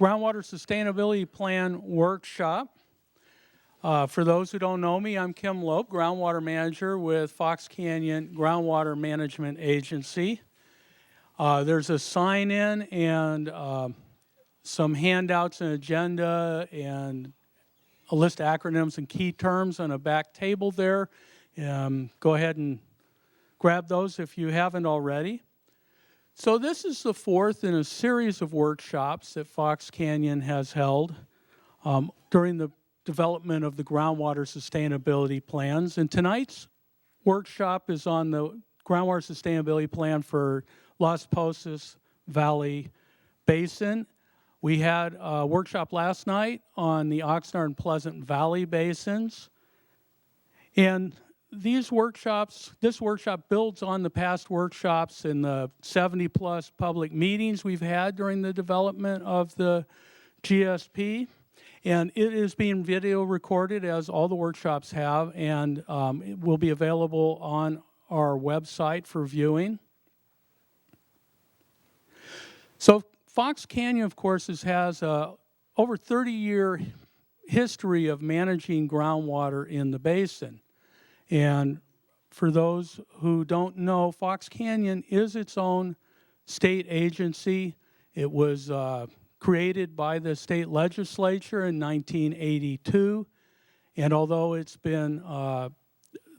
Groundwater Sustainability Plan Workshop. For those who don't know me, I'm Kim Loeb, Groundwater Manager with Fox Canyon Groundwater Management Agency. There's a sign-in and some handouts and agenda and a list of acronyms and key terms on a back table there. Go ahead and grab those if you haven't already. So this is the fourth in a series of workshops that Fox Canyon has held during the development of the groundwater sustainability plans. And tonight's workshop is on the groundwater sustainability plan for Las Posas Valley Basin. We had a workshop last night on the Oxnard and Pleasant Valley basins. And this workshop builds on the past workshops and the 70-plus public meetings we've had during the development of the GSP. And it is being video recorded, as all the workshops have, and it will be available on our website for viewing. So Fox Canyon, of course, has a over 30-year history of managing groundwater in the basin. And for those who don't know, Fox Canyon is its own state agency. It was created by the state legislature in 1982. And although it's been,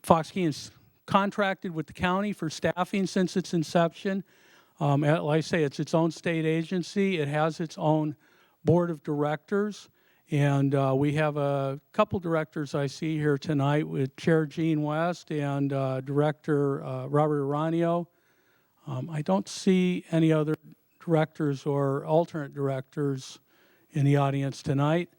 Fox Canyon's contracted with the county for staffing since its inception, like I say, it's its own state agency. It has its own board of directors. And we have a couple directors I see here tonight with Chair Gene West and Director Robert Aranio. I don't see any other directors or alternate directors in the audience tonight.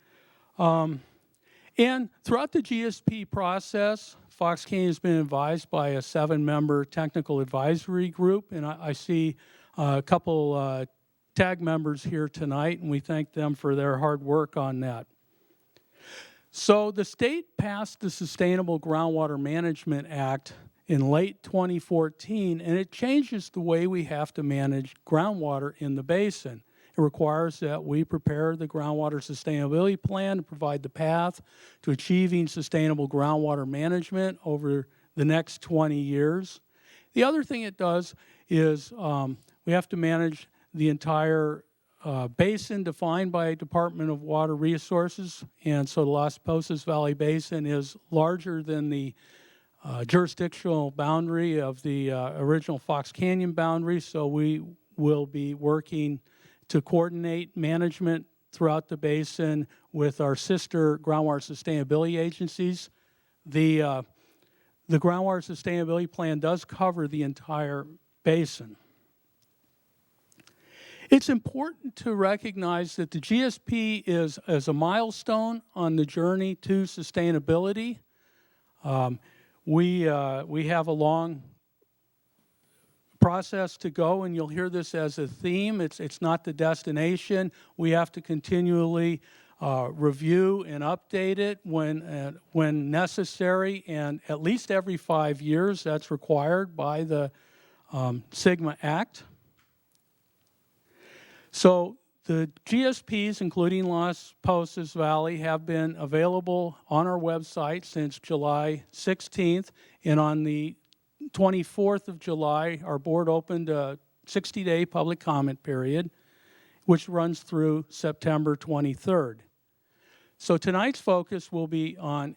And throughout the GSP process, Fox Canyon has been advised by a 7-member technical advisory group, and I see a couple TAG members here tonight, and we thank them for their hard work on that. So the state passed the Sustainable Groundwater Management Act in late 2014, and it changes the way we have to manage groundwater in the basin. It requires that we prepare the groundwater sustainability plan to provide the path to achieving sustainable groundwater management over the next 20 years. The other thing it does is we have to manage the entire basin defined by Department of Water Resources, and so the Las Posas Valley Basin is larger than the jurisdictional boundary of the original Fox Canyon boundary, so we will be working to coordinate management throughout the basin with our sister groundwater sustainability agencies. The groundwater sustainability plan does cover the entire basin. It's important to recognize that the GSP is a milestone on the journey to sustainability. We have a long process to go, and you'll hear this as a theme. It's not the destination. We have to continually review and update it when necessary, and at least every 5 years. That's required by the SGMA Act. So the GSPs, including Las Posas Valley, have been available on our website since July 16th, and on the 24th of July, our board opened a 60-day public comment period, which runs through September 23rd. So tonight's focus will be on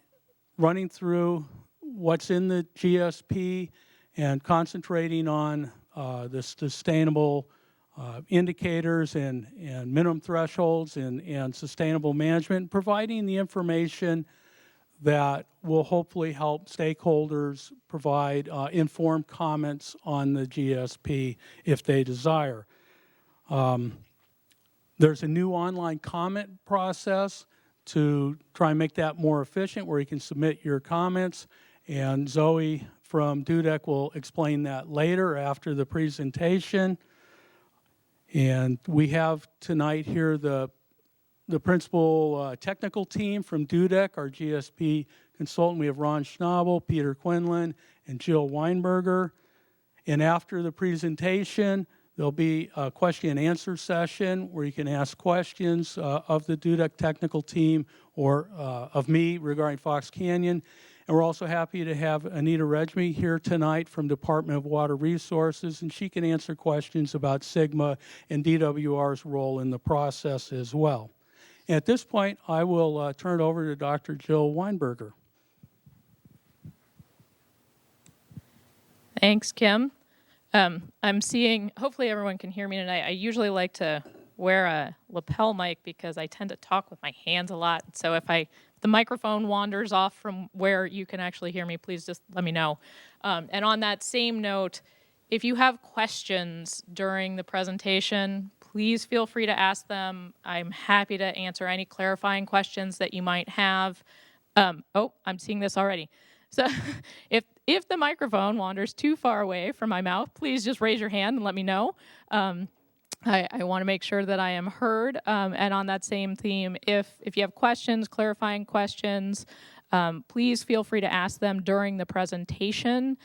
running through what's in the GSP and concentrating on the sustainable indicators and minimum thresholds and sustainable management, providing the information that will hopefully help stakeholders provide informed comments on the GSP if they desire. There's a new online comment process to try and make that more efficient, where you can submit your comments, and Zoe from DUDEC will explain that later after the presentation. And we have tonight here the principal technical team from DUDEC, our GSP consultant. We have Ron Schnabel, Peter Quinlan, and Jill Weinberger. And after the presentation, There'll be a question and answer session where you can ask questions of the DUDEC technical team or of me regarding Fox Canyon. And we're also happy to have Anita Regmi here tonight from Department of Water Resources, and she can answer questions about SGMA and DWR's role in the process as well. At this point, I will turn it over to Dr. Jill Weinberger. Thanks, Kim. I'm seeing, hopefully everyone can hear me tonight. I usually like to wear a lapel mic because I tend to talk with my hands a lot. So if the microphone wanders off from where you can actually hear me, please just let me know. And on that same note, if you have questions during the presentation, please feel free to ask them. I'm happy to answer any clarifying questions that you might have. Oh, I'm seeing this already. So if the microphone wanders too far away from my mouth, please just raise your hand and let me know. I want to make sure that I am heard. And on that same theme, if you have questions, clarifying questions, please feel free to ask them during the presentation.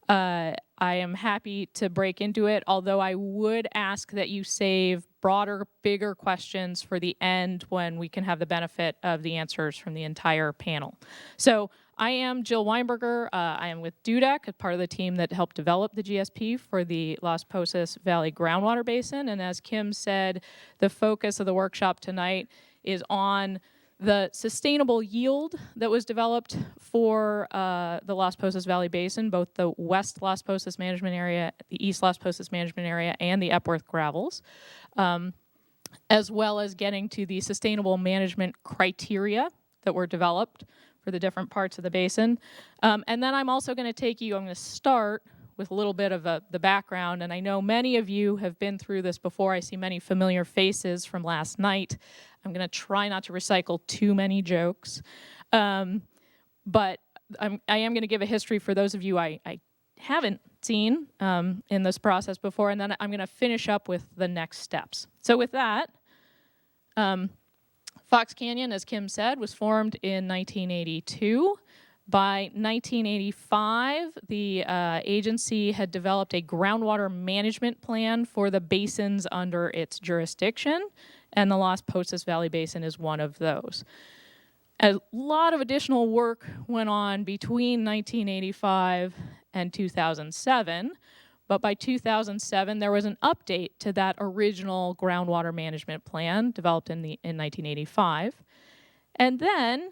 I am happy to break into it, although I would ask that you save broader, bigger questions for the end when we can have the benefit of the answers from the entire panel. So I am Jill Weinberger. I am with DUDEC, a part of the team that helped develop the GSP for the Las Posas Valley Groundwater Basin. And as Kim said, the focus of the workshop tonight is on the sustainable yield that was developed for the Las Posas Valley Basin, both the West Las Posas Management Area, the East Las Posas Management Area, and the Epworth Gravels, as well as getting to the sustainable management criteria that were developed for the different parts of the basin. And then I'm also going to I'm going to start with a little bit of the background, and I know many of you have been through this before. I see many familiar faces from last night. I'm going to try not to recycle too many jokes, but I am going to give a history for those of you I haven't seen in this process before, and then I'm going to finish up with the next steps. So with that, Fox Canyon, as Kim said, was formed in 1982. By 1985, the agency had developed a groundwater management plan for the basins under its jurisdiction, and the Las Posas Valley Basin is one of those. A lot of additional work went on between 1985 and 2007, but by 2007, there was an update to that original groundwater management plan developed in 1985. And then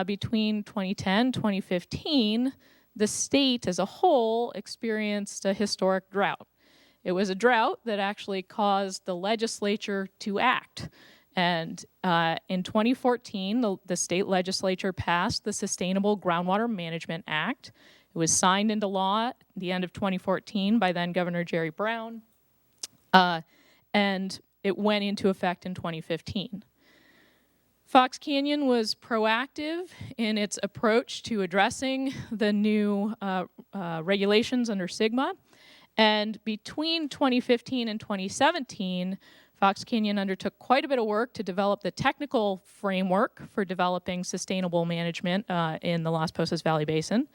between 2010 and 2015, the state as a whole experienced a historic drought. It was a drought that actually caused the legislature to act. And in 2014, the state legislature passed the Sustainable Groundwater Management Act. It was signed into law at the end of 2014 by then Governor Jerry Brown, and it went into effect in 2015. Fox Canyon was proactive in its approach to addressing the new regulations under SGMA, and between 2015 and 2017, Fox Canyon undertook quite a bit of work to develop the technical framework for developing sustainable management in the Las Posas Valley Basin.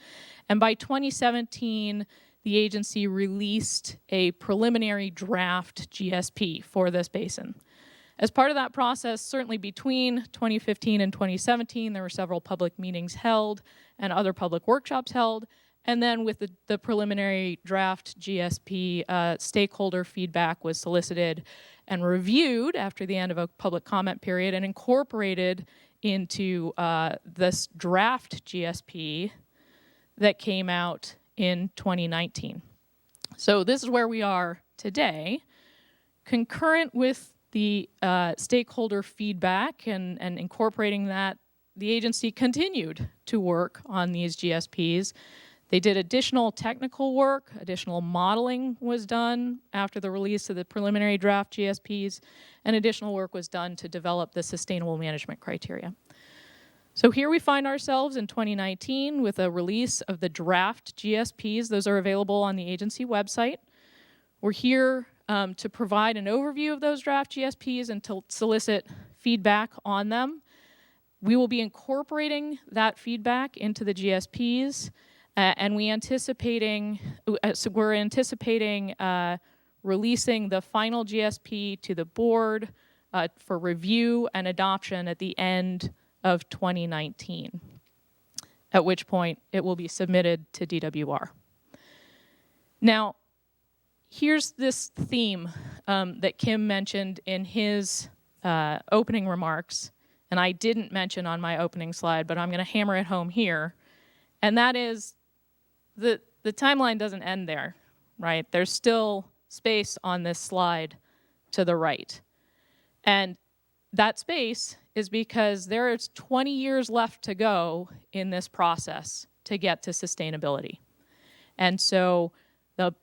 And by 2017, the agency released a preliminary draft GSP for this basin. As part of that process, certainly between 2015 and 2017, there were several public meetings held and other public workshops held. And then with the preliminary draft GSP, stakeholder feedback was solicited and reviewed after the end of a public comment period and incorporated into this draft GSP that came out in 2019. So this is where we are today. Concurrent with the stakeholder feedback and incorporating that, the agency continued to work on these GSPs. They did additional technical work, additional modeling was done after the release of the preliminary draft GSPs, and additional work was done to develop the sustainable management criteria. So here we find ourselves in 2019 with a release of the draft GSPs. Those are available on the agency website. We're here to provide an overview of those draft GSPs and to solicit feedback on them. We will be incorporating that feedback into the GSPs, and we're anticipating releasing the final GSP to the board for review and adoption at the end of 2019, at which point it will be submitted to DWR. Now, here's this theme that Kim mentioned in his opening remarks, and I didn't mention on my opening slide, but I'm going to hammer it home here, and that is the timeline doesn't end there, right? There's still space on this slide to the right. And that space is because there is 20 years left to go in this process to get to sustainability. And so the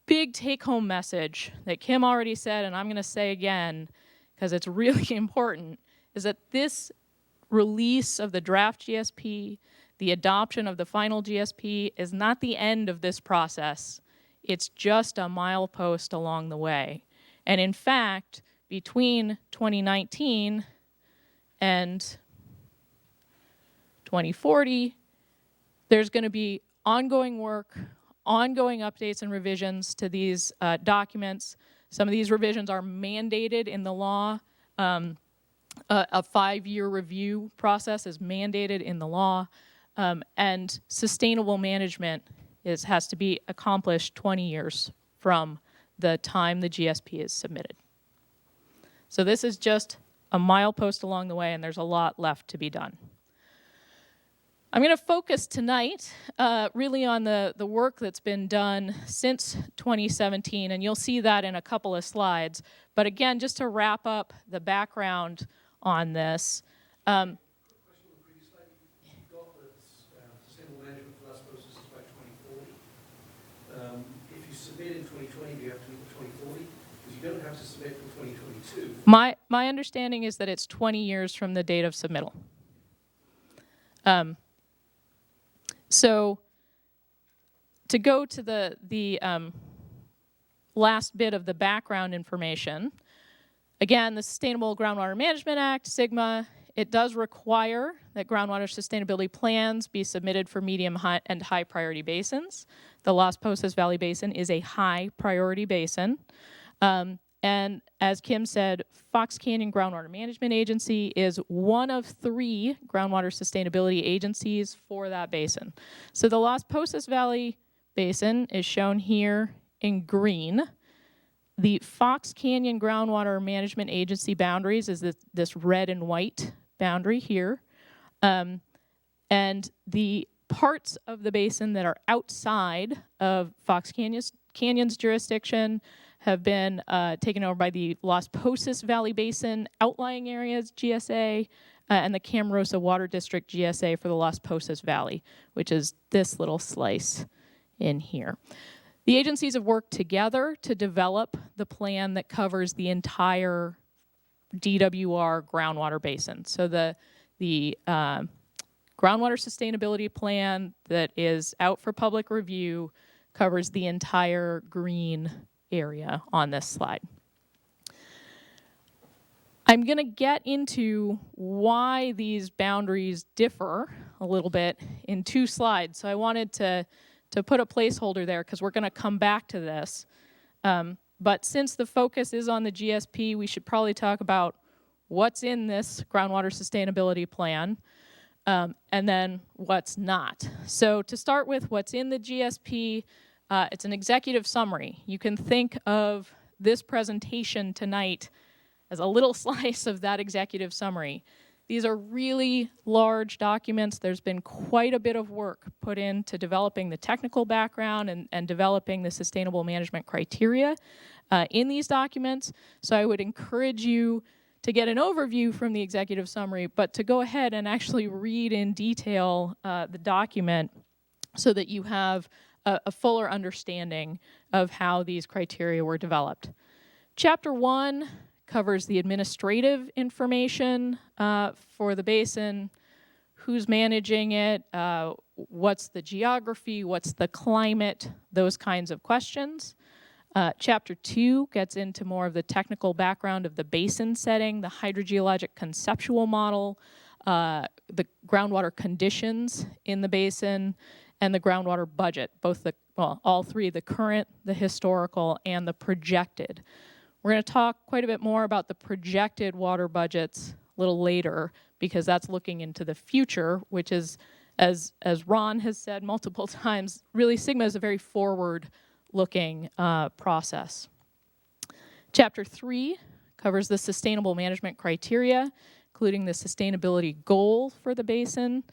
big take-home message that Kim already said, and I'm going to say again, because it's really important, is that this release of the draft GSP, the adoption of the final GSP, is not the end of this process. It's just a milepost along the way. And in fact, between 2019 and 2040, there's going to be ongoing work, ongoing updates and revisions to these documents. Some of these revisions are mandated in the law. A 5-year review process is mandated in the law. And sustainable management has to be accomplished 20 years from the time the GSP is submitted. So this is just a milepost along the way, and there's a lot left to be done. I'm going to focus tonight really on the work that's been done since 2017, and you'll see that in a couple of slides. But again, just to wrap up the background on this. Question on the previous slide, you've got that sustainable management for last process is by 2040. If you submit in 2020, do you have to meet the 2040? Because you don't have to submit till 2022. My understanding is that it's 20 years from the date of submittal. So to go to the last bit of the background information, again, the Sustainable Groundwater Management Act, SGMA, it does require that groundwater sustainability plans be submitted for medium and high priority basins. The Las Posas Valley Basin is a high priority basin. And as Kim said, Fox Canyon Groundwater Management Agency is one of 3 groundwater sustainability agencies for that basin. So the Las Posas Valley Basin is shown here in green. The Fox Canyon Groundwater Management Agency boundaries is this red and white boundary here. And the parts of the basin that are outside of Fox Canyon's jurisdiction have been taken over by the Las Posas Valley Basin Outlying Areas GSA and the Camarosa Water District GSA for the Las Posas Valley, which is this little slice in here. The agencies have worked together to develop the plan that covers the entire DWR groundwater basin. So the groundwater sustainability plan that is out for public review covers the entire green area on this slide. I'm going to get into why these boundaries differ a little bit in 2 slides. So I wanted to put a placeholder there because we're going to come back to this. But since the focus is on the GSP, we should probably talk about what's in this groundwater sustainability plan and then what's not. So to start with what's in the GSP, it's an executive summary. You can think of this presentation tonight as a little slice of that executive summary. These are really large documents. There's been quite a bit of work put into developing the technical background and developing the sustainable management criteria in these documents. So I would encourage you to get an overview from the executive summary, but to go ahead and actually read in detail the document so that you have a fuller understanding of how these criteria were developed. Chapter 1 covers the administrative information for the basin, who's managing it, what's the geography, what's the climate, those kinds of questions. Chapter 2 gets into more of the technical background of the basin setting, the hydrogeologic conceptual model, the groundwater conditions in the basin, and the groundwater budget, both the well, all three, the current, the historical, and the projected. We're going to talk quite a bit more about the projected water budgets a little later, because that's looking into the future, which is, as Ron has said multiple times, really SGMA is a very forward-looking process. Chapter 3 covers the sustainable management criteria, including the sustainability goal for the basin,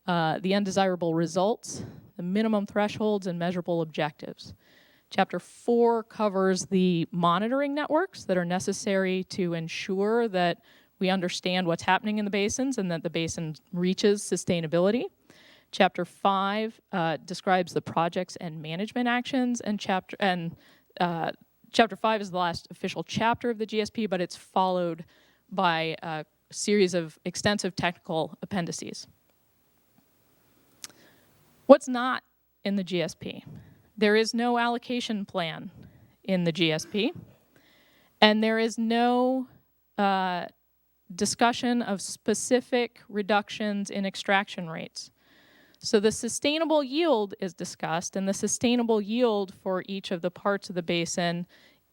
the undesirable results, the minimum thresholds, and measurable objectives. Chapter 4 covers the monitoring networks that are necessary to ensure that we understand what's happening in the basins and that the basin reaches sustainability. Chapter 5 describes the projects and management actions, and Chapter 5 is the last official chapter of the GSP, but it's followed by a series of extensive technical appendices. What's not in the GSP? There is no allocation plan in the GSP, and there is no discussion of specific reductions in extraction rates. So the sustainable yield is discussed, and the sustainable yield for each of the parts of the basin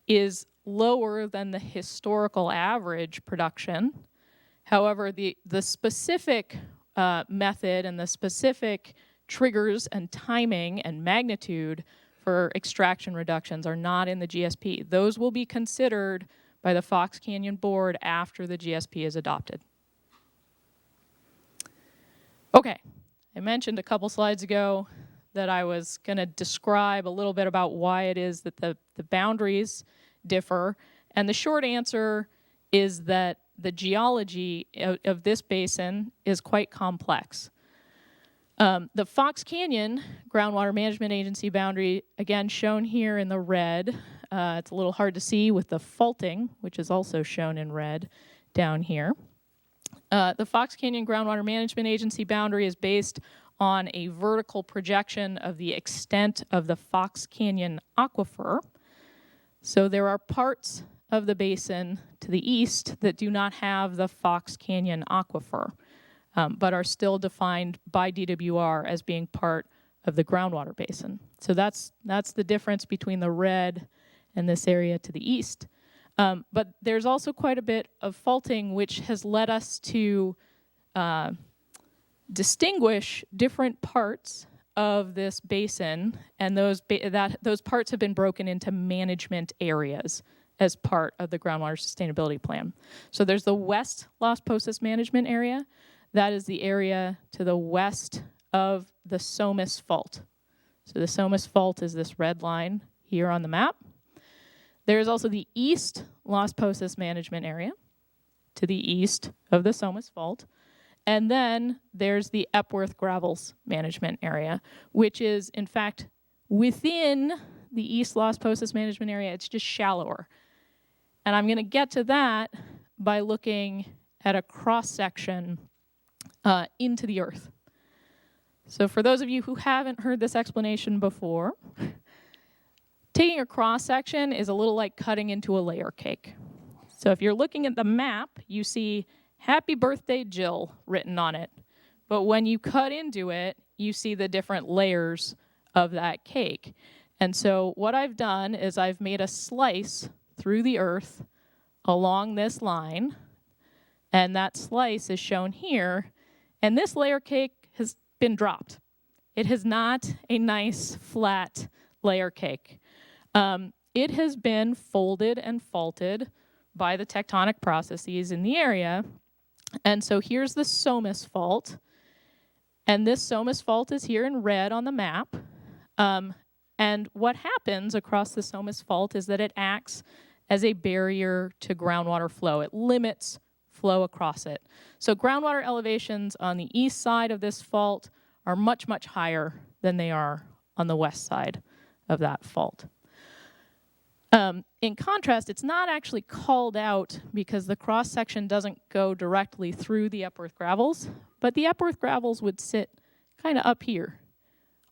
is lower than the historical average production. However, the specific method and the specific triggers and timing and magnitude for extraction reductions are not in the GSP. Those will be considered by the Fox Canyon Board after the GSP is adopted. Okay, I mentioned a couple slides ago that I was going to describe a little bit about why it is that the boundaries differ, and the short answer is that the geology of this basin is quite complex. The Fox Canyon Groundwater Management Agency boundary, again shown here in the red. It's a little hard to see with the faulting, which is also shown in red down here. The Fox Canyon Groundwater Management Agency boundary is based on a vertical projection of the extent of the Fox Canyon aquifer. So there are parts of the basin to the east that do not have the Fox Canyon aquifer, but are still defined by DWR as being part of the groundwater basin. So that's the difference between the red and this area to the east. But there's also quite a bit of faulting, which has led us to distinguish different parts of this basin, and those parts have been broken into management areas as part of the groundwater sustainability plan. So there's the West Las Posas management area. That is the area to the west of the Somis Fault. So the Somis Fault is this red line here on the map. There's also the East Las Posas management area to the east of the Somis Fault. And then there's the Epworth Gravels management area, which is, in fact, within the East Las Posas management area. It's just shallower. And I'm going to get to that by looking at a cross-section into the earth. So for those of you who haven't heard this explanation before, taking a cross-section is a little like cutting into a layer cake. So if you're looking at the map, you see "Happy Birthday, Jill" written on it. But when you cut into it, you see the different layers of that cake. And so what I've done is I've made a slice through the earth along this line, and that slice is shown here. And this layer cake has been dropped. It is not a nice, flat layer cake. It has been folded and faulted by the tectonic processes in the area. And so here's the Somis Fault. And this Somis Fault is here in red on the map. And what happens across the Somis Fault is that it acts as a barrier to groundwater flow. It limits flow across it. So groundwater elevations on the east side of this fault are much, much higher than they are on the west side of that fault. In contrast, it's not actually called out because the cross-section doesn't go directly through the Epworth Gravels, but the Epworth Gravels would sit kind of up here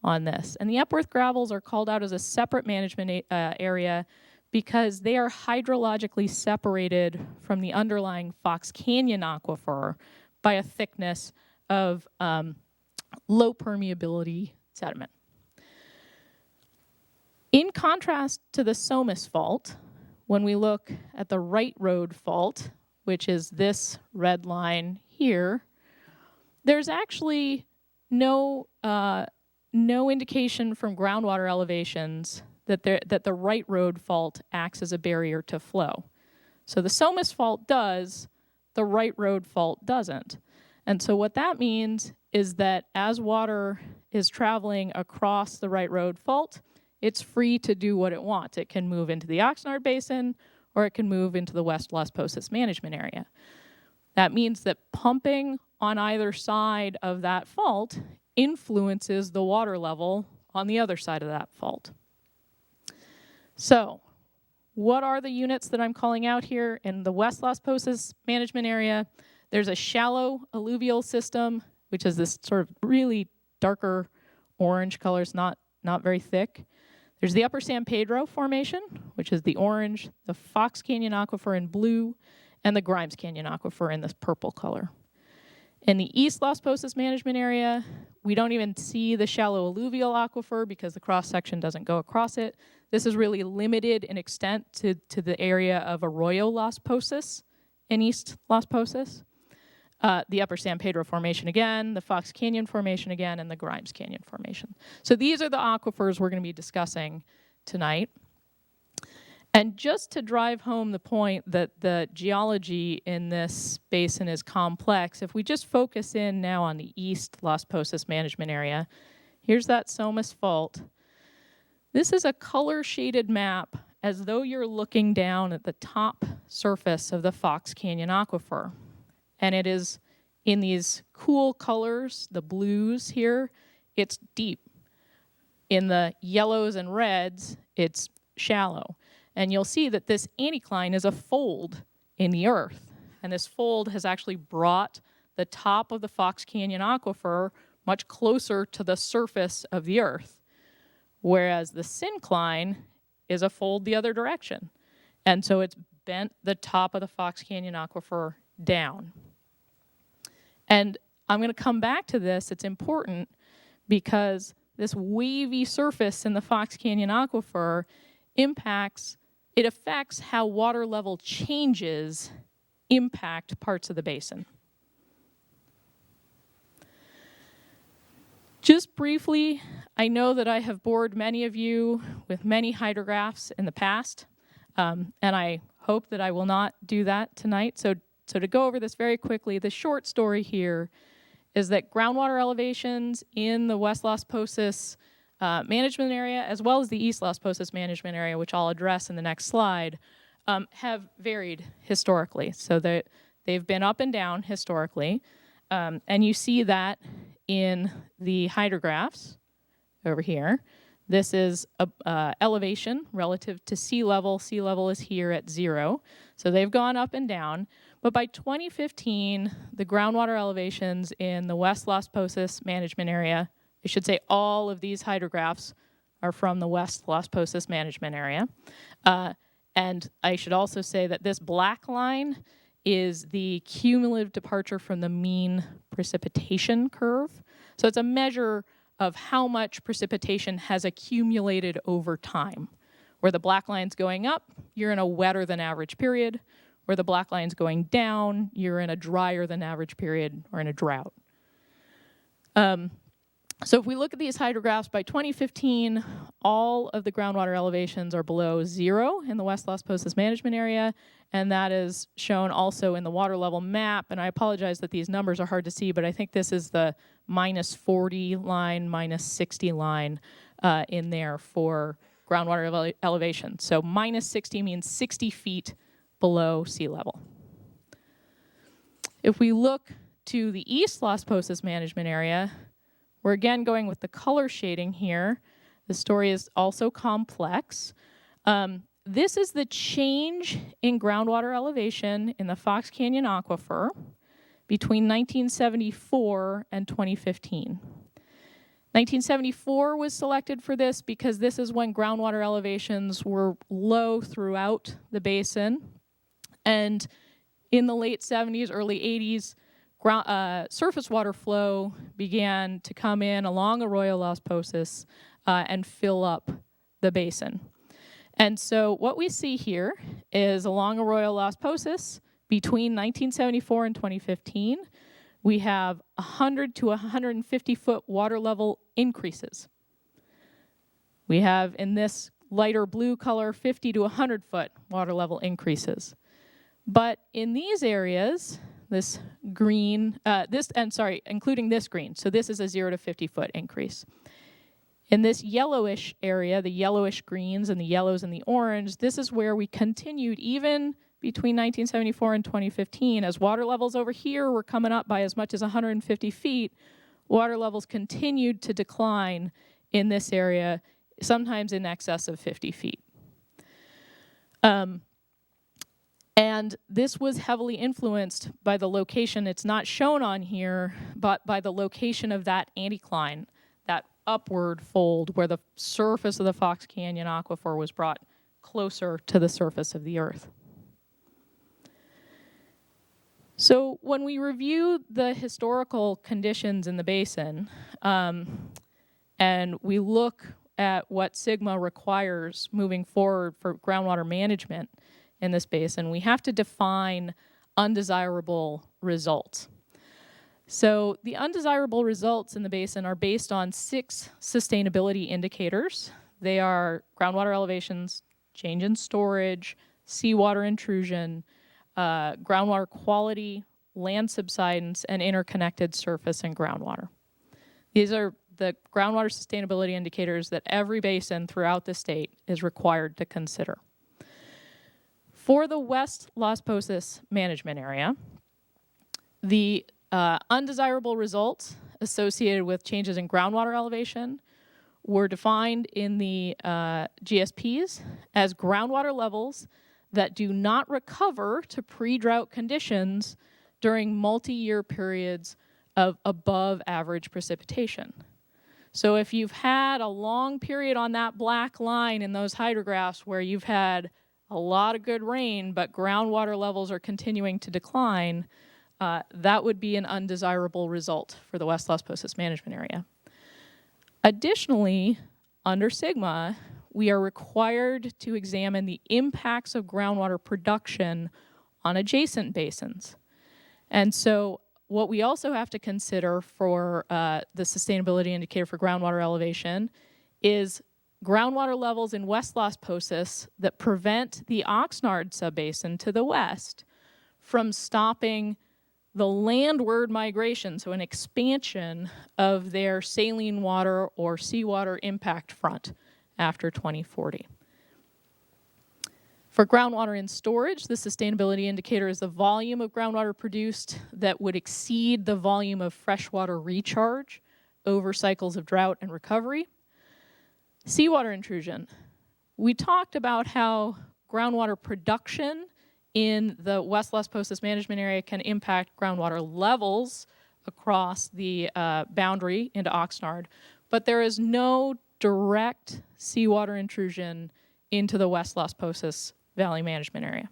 on this. And the Epworth Gravels are called out as a separate management area because they are hydrologically separated from the underlying Fox Canyon aquifer by a thickness of low permeability sediment. In contrast to the Somis Fault, when we look at the Right Road Fault, which is this red line here, there's actually no indication from groundwater elevations that the Right Road Fault acts as a barrier to flow. So the Somis Fault does, the Right Road Fault doesn't. And so what that means is that as water is traveling across the Right Road Fault, it's free to do what it wants. It can move into the Oxnard Basin, or it can move into the West Las Posas Management Area. That means that pumping on either side of that fault influences the water level on the other side of that fault. So, what are the units that I'm calling out here? In the West Las Posas Management Area, there's a shallow alluvial system, which is this sort of really darker orange color. It's not very thick. There's the Upper San Pedro Formation, which is the orange, the Fox Canyon Aquifer in blue, and the Grimes Canyon Aquifer in this purple color. In the East Las Posas Management Area, we don't even see the shallow alluvial aquifer because the cross-section doesn't go across it. This is really limited in extent to the area of Arroyo Las Posas in East Las Posas. The Upper San Pedro Formation again, the Fox Canyon Formation again, and the Grimes Canyon Formation. So these are the aquifers we're going to be discussing tonight. And just to drive home the point that the geology in this basin is complex, if we just focus in now on the East Las Posas Management Area, here's that Somis Fault. This is a color-shaded map as though you're looking down at the top surface of the Fox Canyon Aquifer. And it is in these cool colors, the blues here, it's deep. In the yellows and reds, it's shallow. And you'll see that this anticline is a fold in the earth. And this fold has actually brought the top of the Fox Canyon Aquifer much closer to the surface of the earth. Whereas the syncline is a fold the other direction. And so it's bent the top of the Fox Canyon Aquifer down. And I'm going to come back to this. It's important because this wavy surface in the Fox Canyon Aquifer affects how water level changes impact parts of the basin. Just briefly, I know that I have bored many of you with many hydrographs in the past, and I hope that I will not do that tonight. So to go over this very quickly, the short story here is that groundwater elevations in the West Las Posas management area, as well as the East Las Posas management area, which I'll address in the next slide, have varied historically. So they've been up and down historically, and you see that in the hydrographs over here. This is elevation relative to sea level. Sea level is here at 0. So they've gone up and down. But by 2015, the groundwater elevations in the West Las Posas management area, I should say all of these hydrographs are from the West Las Posas management area. And I should also say that this black line is the cumulative departure from the mean precipitation curve. So it's a measure of how much precipitation has accumulated over time. Where the black line's going up, you're in a wetter than average period. Where the black line's going down, you're in a drier than average period or in a drought. So if we look at these hydrographs, by 2015, all of the groundwater elevations are below 0 in the West Las Posas management area, and that is shown also in the water level map. And I apologize that these numbers are hard to see, but I think this is the -40 line, -60 line in there for groundwater elevation. So -60 means 60 feet below sea level. If we look to the East Las Posas management area, we're again going with the color shading here. The story is also complex. This is the change in groundwater elevation in the Fox Canyon Aquifer between 1974 and 2015. 1974 was selected for this because this is when groundwater elevations were low throughout the basin. And in the late 70s, early 80s, surface water flow began to come in along Arroyo Las Posas and fill up the basin. And so what we see here is along Arroyo Las Posas, between 1974 and 2015, we have 100 to 150 foot water level increases. We have, in this lighter blue color, 50 to 100 foot water level increases. But in these areas, this green, including this green, so this is a 0 to 50 foot increase. In this yellowish area, the yellowish greens and the yellows and the orange, this is where we continued even between 1974 and 2015. As water levels over here were coming up by as much as 150 feet, water levels continued to decline in this area, sometimes in excess of 50 feet. And this was heavily influenced by the location, it's not shown on here, but by the location of that anticline, that upward fold where the surface of the Fox Canyon aquifer was brought closer to the surface of the earth. So when we review the historical conditions in the basin, and we look at what SGMA requires moving forward for groundwater management in this basin, we have to define undesirable results. So the undesirable results in the basin are based on 6 sustainability indicators. They are groundwater elevations, change in storage, seawater intrusion, groundwater quality, land subsidence, and interconnected surface and groundwater. These are the groundwater sustainability indicators that every basin throughout the state is required to consider. For the West Las Posas management area, the undesirable results associated with changes in groundwater elevation were defined in the GSPs as groundwater levels that do not recover to pre-drought conditions during multi-year periods of above average precipitation. So if you've had a long period on that black line in those hydrographs where you've had a lot of good rain, but groundwater levels are continuing to decline, that would be an undesirable result for the West Las Posas management area. Additionally, under SGMA, we are required to examine the impacts of groundwater production on adjacent basins. And so what we also have to consider for the sustainability indicator for groundwater elevation is groundwater levels in West Las Posas that prevent the Oxnard subbasin to the west from stopping the landward migration, so an expansion of their saline water or seawater impact front after 2040. For groundwater in storage, the sustainability indicator is the volume of groundwater produced that would exceed the volume of freshwater recharge over cycles of drought and recovery. Seawater intrusion. We talked about how groundwater production in the West Las Posas management area can impact groundwater levels across the boundary into Oxnard, but there is no direct seawater intrusion into the West Las Posas Valley management area.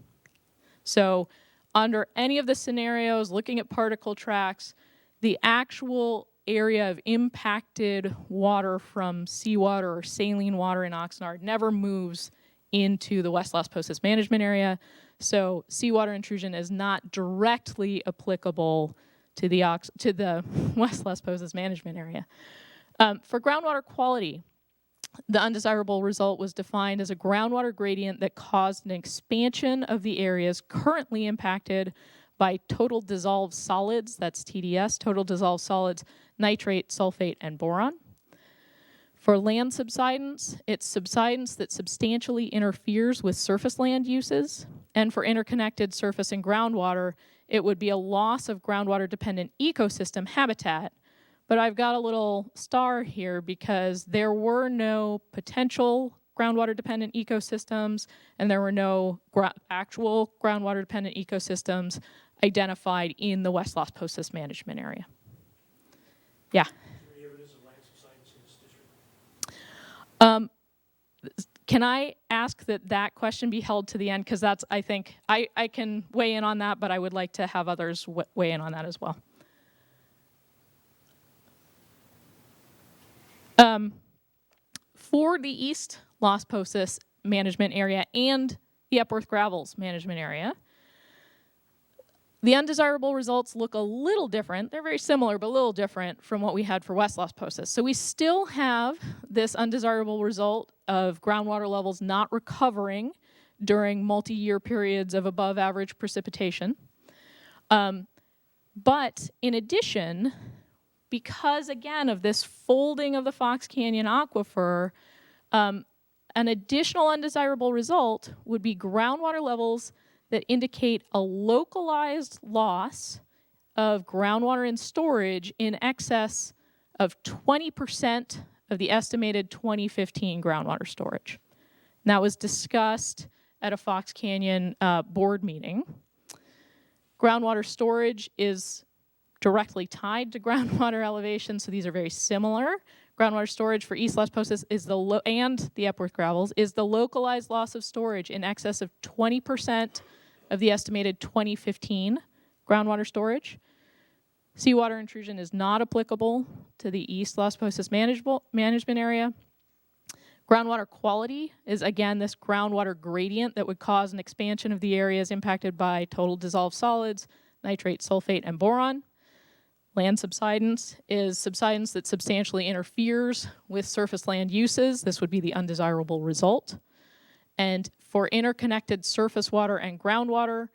So under any of the scenarios, looking at particle tracks, the actual area of impacted water from seawater or saline water in Oxnard never moves into the West Las Posas management area. So seawater intrusion is not directly applicable to the West Las Posas management area. For groundwater quality, the undesirable result was defined as a groundwater gradient that caused an expansion of the areas currently impacted by total dissolved solids, that's TDS, total dissolved solids, nitrate, sulfate, and boron. For land subsidence, it's subsidence that substantially interferes with surface land uses. And for interconnected surface and groundwater, it would be a loss of groundwater-dependent ecosystem habitat. But I've got a little star here because there were no potential groundwater-dependent ecosystems and there were no actual groundwater-dependent ecosystems identified in the West Las Posas management area. Yeah? Any evidence of land subsidence in this district? Can I ask that question be held to the end? Because that's, I think, I can weigh in on that, but I would like to have others weigh in on that as well. For the East Las Posas management area and the Epworth Gravels management area. The undesirable results look a little different. They're very similar, but a little different from what we had for West Las Posas. So we still have this undesirable result of groundwater levels not recovering during multi-year periods of above average precipitation. But in addition, because again of this folding of the Fox Canyon aquifer, an additional undesirable result would be groundwater levels that indicate a localized loss of groundwater in storage in excess of 20% of the estimated 2015 groundwater storage. And that was discussed at a Fox Canyon board meeting. Groundwater storage is directly tied to groundwater elevation, so these are very similar. Groundwater storage for East Las Posas is and the Epworth Gravels is the localized loss of storage in excess of 20% of the estimated 2015 groundwater storage. Seawater intrusion is not applicable to the East Las Posas management area. Groundwater quality is, again, this groundwater gradient that would cause an expansion of the areas impacted by total dissolved solids, nitrate, sulfate, and boron. Land subsidence is subsidence that substantially interferes with surface land uses. This would be the undesirable result. And for interconnected surface water and groundwater,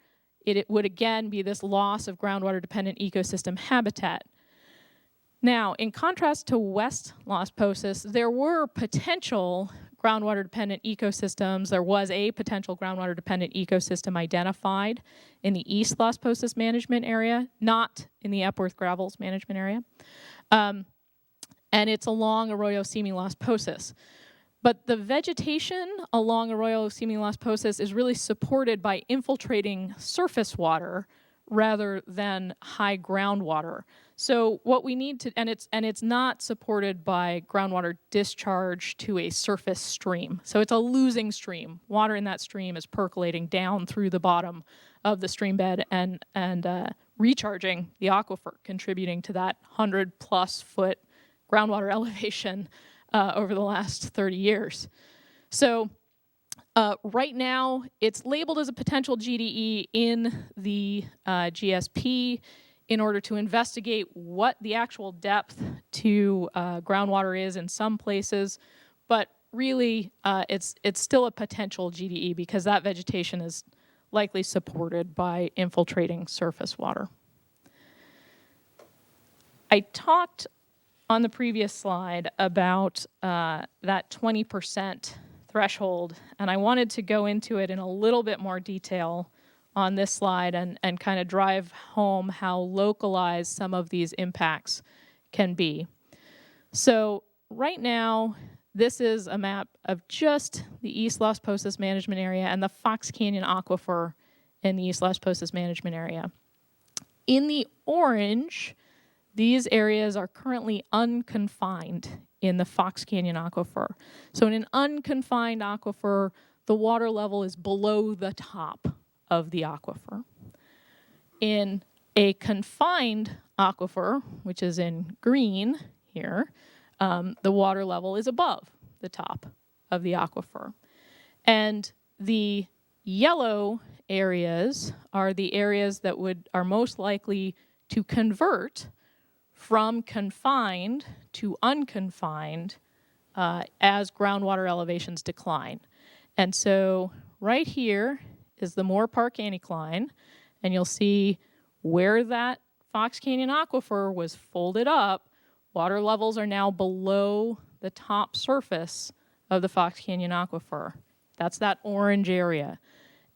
it would again be this loss of groundwater-dependent ecosystem habitat. Now, in contrast to West Las Posas, there were potential groundwater-dependent ecosystems. There was a potential groundwater-dependent ecosystem identified in the East Las Posas management area, not in the Epworth Gravels management area. And it's along Arroyo Simi Las Posas. But the vegetation along Arroyo Simi Las Posas is really supported by infiltrating surface water rather than high groundwater. So what we need to, and it's not supported by groundwater discharge to a surface stream. So it's a losing stream. Water in that stream is percolating down through the bottom of the stream bed and recharging the aquifer, contributing to that 100+ foot groundwater elevation over the last 30 years. So right now, it's labeled as a potential GDE in the GSP in order to investigate what the actual depth to groundwater is in some places, but really it's still a potential GDE because that vegetation is likely supported by infiltrating surface water. I talked on the previous slide about that 20% threshold, and I wanted to go into it in a little bit more detail on this slide and kind of drive home how localized some of these impacts can be. So right now, this is a map of just the East Las Posas management area and the Fox Canyon aquifer in the East Las Posas management area. In the orange, these areas are currently unconfined in the Fox Canyon aquifer. So in an unconfined aquifer, the water level is below the top of the aquifer. In a confined aquifer, which is in green here, the water level is above the top of the aquifer. And the yellow areas are the areas that are most likely to convert from confined to unconfined as groundwater elevations decline. And so right here is the Moore Park anticline, and you'll see where that Fox Canyon aquifer was folded up, water levels are now below the top surface of the Fox Canyon aquifer. That's that orange area.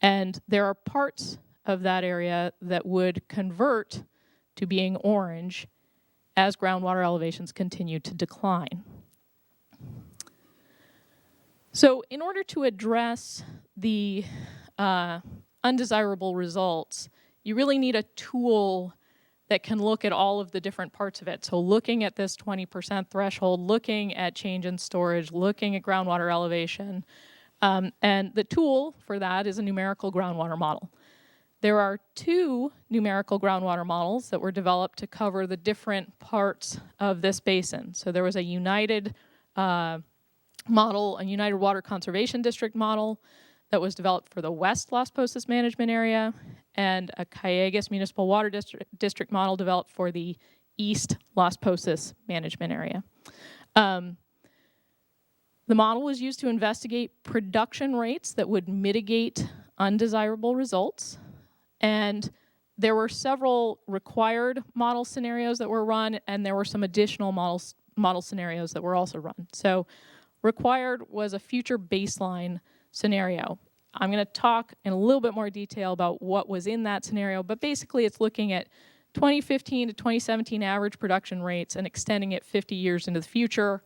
And there are parts of that area that would convert to being orange as groundwater elevations continue to decline. So in order to address the undesirable results, you really need a tool that can look at all of the different parts of it. So looking at this 20% threshold, looking at change in storage, looking at groundwater elevation, and the tool for that is a numerical groundwater model. There are 2 numerical groundwater models that were developed to cover the different parts of this basin. So there was a united model, a United Water Conservation District model that was developed for the West Las Posas management area, and a Callegas Municipal Water District model developed for the East Las Posas management area. The model was used to investigate production rates that would mitigate undesirable results. And there were several required model scenarios that were run, and there were some additional model scenarios that were also run. So required was a future baseline scenario. I'm going to talk in a little bit more detail about what was in that scenario, but basically it's looking at 2015 to 2017 average production rates and extending it 50 years into the future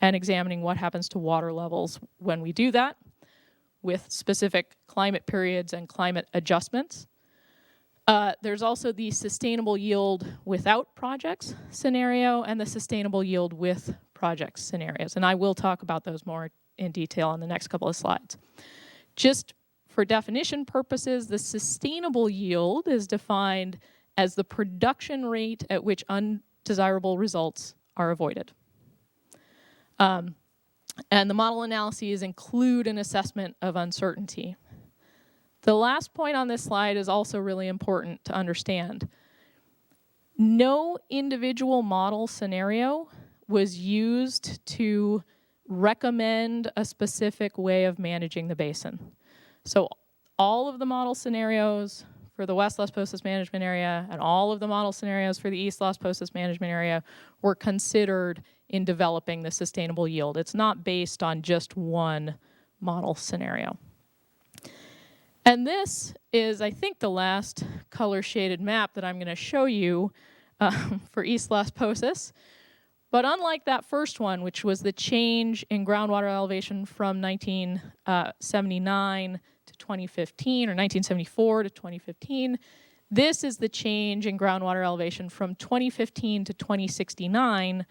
and examining what happens to water levels when we do that with specific climate periods and climate adjustments. There's also the sustainable yield without projects scenario and the sustainable yield with projects scenarios. And I will talk about those more in detail on the next couple of slides. Just for definition purposes, the sustainable yield is defined as the production rate at which undesirable results are avoided. And the model analyses include an assessment of uncertainty. The last point on this slide is also really important to understand. No individual model scenario was used to recommend a specific way of managing the basin. So all of the model scenarios for the West Las Posas management area and all of the model scenarios for the East Las Posas management area were considered in developing the sustainable yield. It's not based on just one model scenario. And this is, I think, the last color-shaded map that I'm going to show you for East Las Posas. But unlike that first one, which was the change in groundwater elevation from 1979 to 2015, or 1974 to 2015, this is the change in groundwater elevation from 2015 to 2069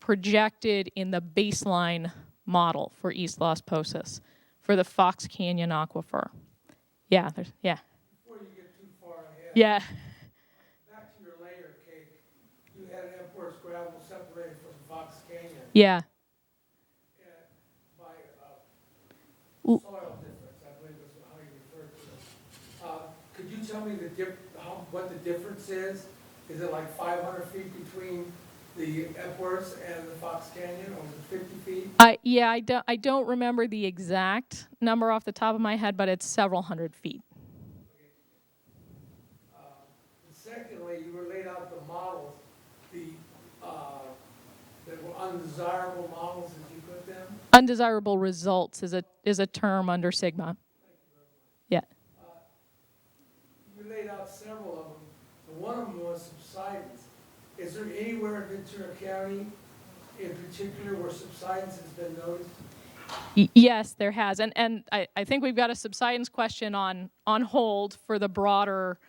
projected in the baseline model for East Las Posas for the Fox Canyon aquifer. Yeah, yeah. Before you get too far ahead. Yeah. Back to your layer cake, you had Epworth's gravel separated from Fox Canyon. Yeah. By soil difference, I believe is how you referred to it. Could you tell me what the difference is? Is it like 500 feet between the Epworth's and the Fox Canyon, or is it 50 feet? I don't remember the exact number off the top of my head, but it's several hundred feet. And secondly, you were laid out the models, that were undesirable models, as you put them. Undesirable results is a term under Sigma. Yeah. You laid out several of them, and one of them was subsidence. Is there anywhere in Ventura County in particular where subsidence has been noticed? Yes, there has. And I think we've got a subsidence question on hold for the broader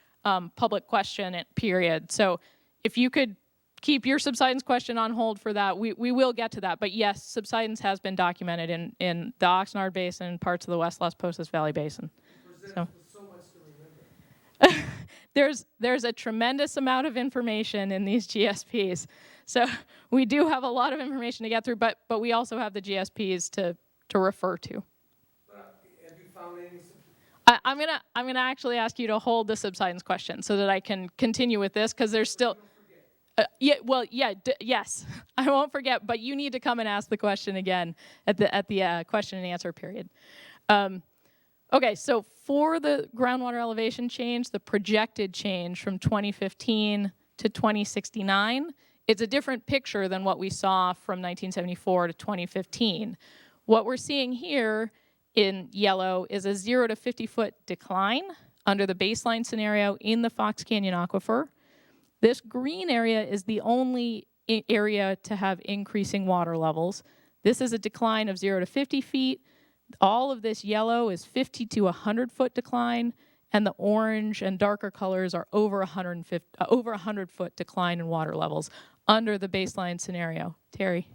public question period. So if you could keep your subsidence question on hold for that, we will get to that. But yes, subsidence has been documented in the Oxnard Basin and parts of the West Las Posas Valley Basin. So. So much to remember. There's a tremendous amount of information in these GSPs. So we do have a lot of information to get through, but we also have the GSPs to refer to. Have you found any? I'm gonna actually ask you to hold the subsidence question so that I can continue with this, because there's still. Yes, I won't forget. But you need to come and ask the question again at the question and answer period. Okay, so for the groundwater elevation change, the projected change from 2015 to 2069, it's a different picture than what we saw from 1974 to 2015. What we're seeing here in yellow is a 0 to 50-foot decline under the baseline scenario in the Fox Canyon aquifer. This green area is the only area to have increasing water levels. This is a decline of 0 to 50 feet. All of this yellow is 50 to 100-foot decline, and the orange and darker colors are over 100-foot decline in water levels under the baseline scenario. Terry?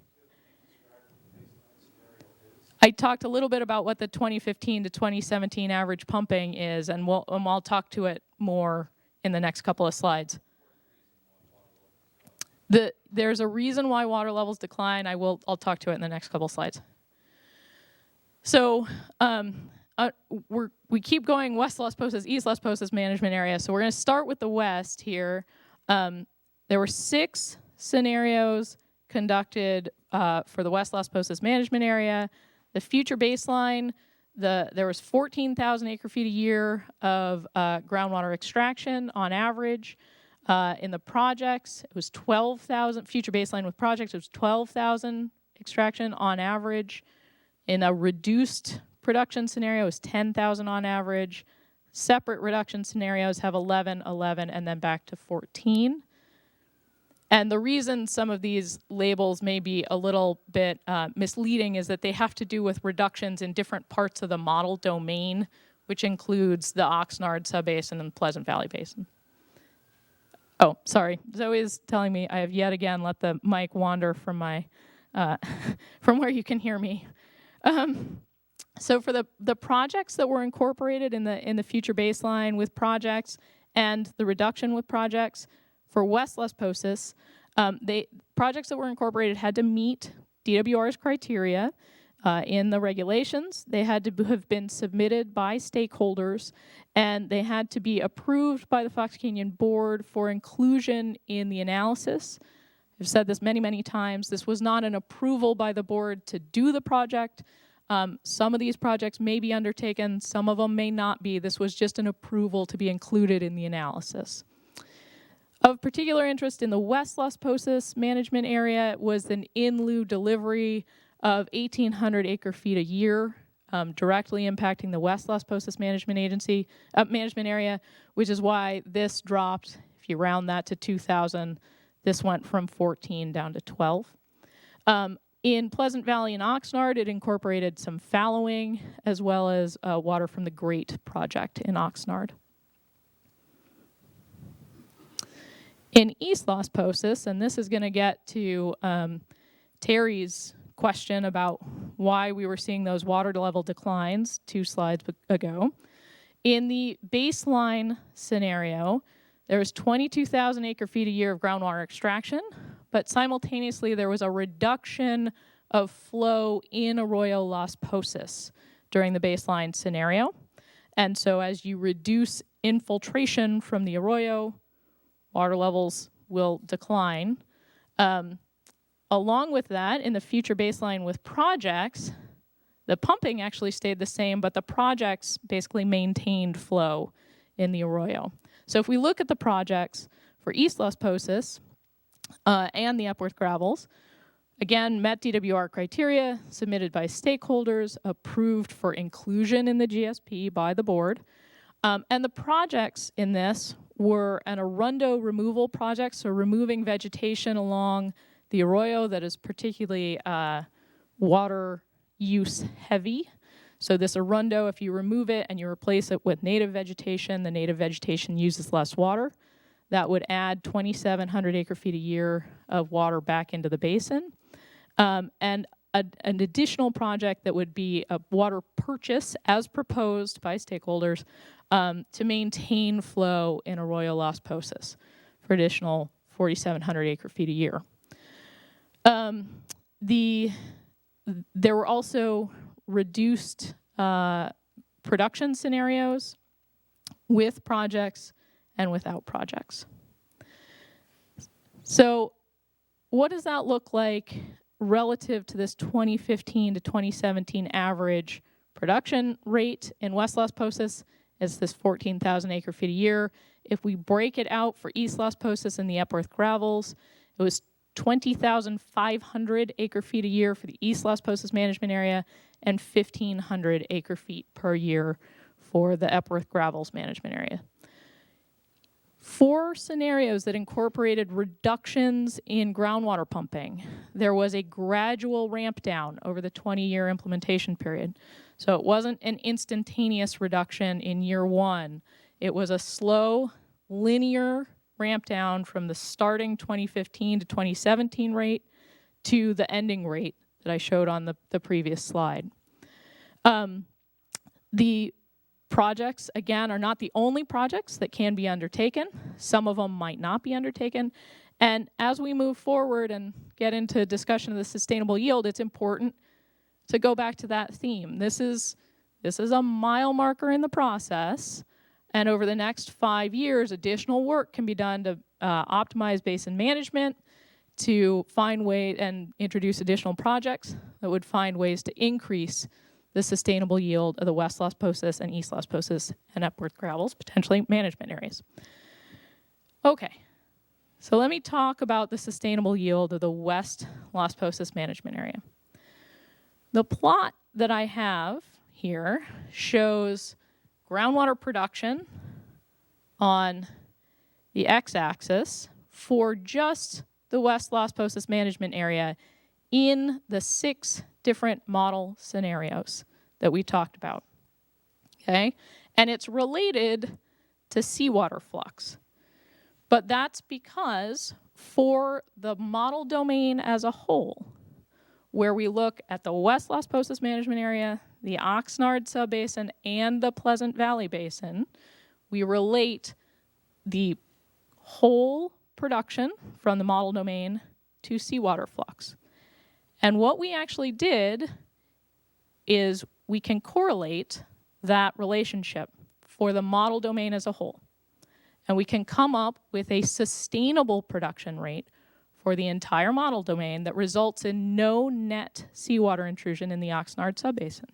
I talked a little bit about what the 2015 to 2017 average pumping is, and I'll talk to it more in the next couple of slides. There's a reason why water levels decline. I'll talk to it in the next couple of slides. So we keep going west Las Posas, east Las Posas management area. So we're going to start with the west here. There were 6 scenarios conducted for the west Las Posas management area. The future baseline, there was 14,000 acre-feet a year of groundwater extraction on average. In the projects, it was 12,000. Future baseline with projects, it was 12,000 extraction on average. In a reduced production scenario, it was 10,000 on average. Separate reduction scenarios have 11, 11, and then back to 14. And the reason some of these labels may be a little bit misleading is that they have to do with reductions in different parts of the model domain, which includes the Oxnard subbasin and Pleasant Valley Basin. Oh, sorry. Zoe is telling me I have yet again let the mic wander from my from where you can hear me. So for the projects that were incorporated in the future baseline with projects and the reduction with projects for West Las Posas, projects that were incorporated had to meet DWR's criteria in the regulations. They had to have been submitted by stakeholders, and they had to be approved by the Fox Canyon Board for inclusion in the analysis. I've said this many, many times. This was not an approval by the board to do the project. Some of these projects may be undertaken, some of them may not be. This was just an approval to be included in the analysis. Of particular interest in the West Las Posas management area was an in lieu delivery of 1,800 acre-feet a year, directly impacting the West Las Posas management area, which is why this dropped. If you round that to 2,000, this went from 14 down to 12. In Pleasant Valley and Oxnard, it incorporated some fallowing as well as water from the Great project in Oxnard. In East Las Posas, and this is going to get to Terry's question about why we were seeing those water level declines 2 slides ago. In the baseline scenario, there was 22,000 acre-feet a year of groundwater extraction, but simultaneously there was a reduction of flow in Arroyo Las Posas during the baseline scenario. And so as you reduce infiltration from the arroyo, water levels will decline. Along with that, in the future baseline with projects, the pumping actually stayed the same, but the projects basically maintained flow in the arroyo. So if we look at the projects for East Las Posas and the Epworth Gravels, again, met DWR criteria, submitted by stakeholders, approved for inclusion in the GSP by the board. And the projects in this were an arundo removal project, so removing vegetation along the arroyo that is particularly water use heavy. So this arundo, if you remove it and you replace it with native vegetation, the native vegetation uses less water. That would add 2,700 acre-feet a year of water back into the basin. And an additional project that would be a water purchase as proposed by stakeholders to maintain flow in Arroyo Las Posas for additional 4,700 acre-feet a year. There were also reduced production scenarios with projects and without projects. So what does that look like relative to this 2015 to 2017 average production rate in West Las Posas? It's this 14,000 acre-feet a year. If we break it out for East Las Posas and the Epworth Gravels, it was 20,500 acre-feet a year for the East Las Posas management area and 1,500 acre-feet per year for the Epworth Gravels management area. 4 scenarios that incorporated reductions in groundwater pumping. There was a gradual ramp down over the 20-year implementation period. So it wasn't an instantaneous reduction in year 1. It was a slow, linear ramp down from the starting 2015 to 2017 rate to the ending rate that I showed on the previous slide. The projects, again, are not the only projects that can be undertaken. Some of them might not be undertaken. And as we move forward and get into discussion of the sustainable yield, it's important to go back to that theme, this is a mile marker in the process, and over the next 5 years, additional work can be done to optimize basin management, to find ways and introduce additional projects that would find ways to increase the sustainable yield of the West Las Posas and East Las Posas and Epworth Gravels, potentially management areas. Okay, so let me talk about the sustainable yield of the West Las Posas management area. The plot that I have here shows groundwater production on the x-axis for just the West Las Posas management area in the 6 different model scenarios that we talked about, okay? And it's related to seawater flux. But that's because for the model domain as a whole, where we look at the West Las Posas management area, the Oxnard subbasin, and the Pleasant Valley Basin, we relate the whole production from the model domain to seawater flux. And what we actually did is we can correlate that relationship for the model domain as a whole. And we can come up with a sustainable production rate for the entire model domain that results in no net seawater intrusion in the Oxnard subbasin.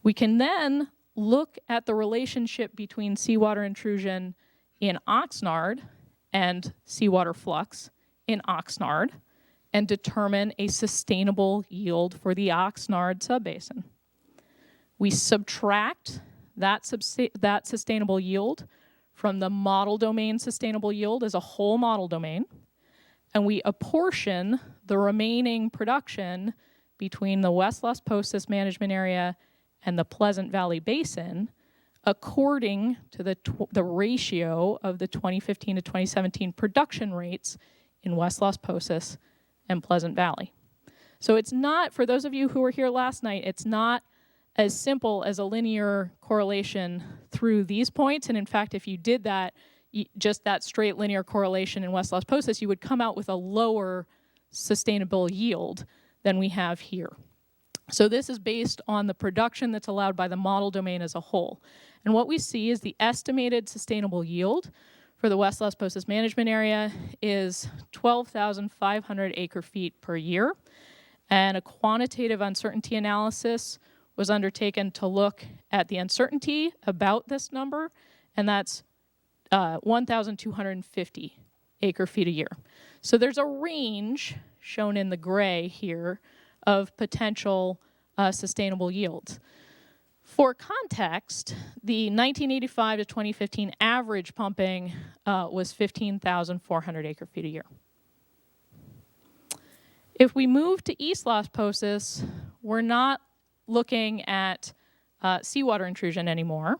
We can then look at the relationship between seawater intrusion in Oxnard and seawater flux in Oxnard and determine a sustainable yield for the Oxnard subbasin. We subtract that sustainable yield from the model domain sustainable yield as a whole model domain, and we apportion the remaining production between the West Las Posas management area and the Pleasant Valley Basin according to the ratio of the 2015 to 2017 production rates in West Las Posas and Pleasant Valley. So it's not, for those of you who were here last night, it's not as simple as a linear correlation through these points. And in fact, if you did that, just that straight linear correlation in West Las Posas, you would come out with a lower sustainable yield than we have here. So this is based on the production that's allowed by the model domain as a whole. And what we see is the estimated sustainable yield for the West Las Posas management area is 12,500 acre feet per year. And a quantitative uncertainty analysis was undertaken to look at the uncertainty about this number, and that's 1,250 acre feet a year. So there's a range shown in the gray here of potential sustainable yields. For context, the 1985 to 2015 average pumping was 15,400 acre feet a year. If we move to East Las Posas, we're not looking at seawater intrusion anymore.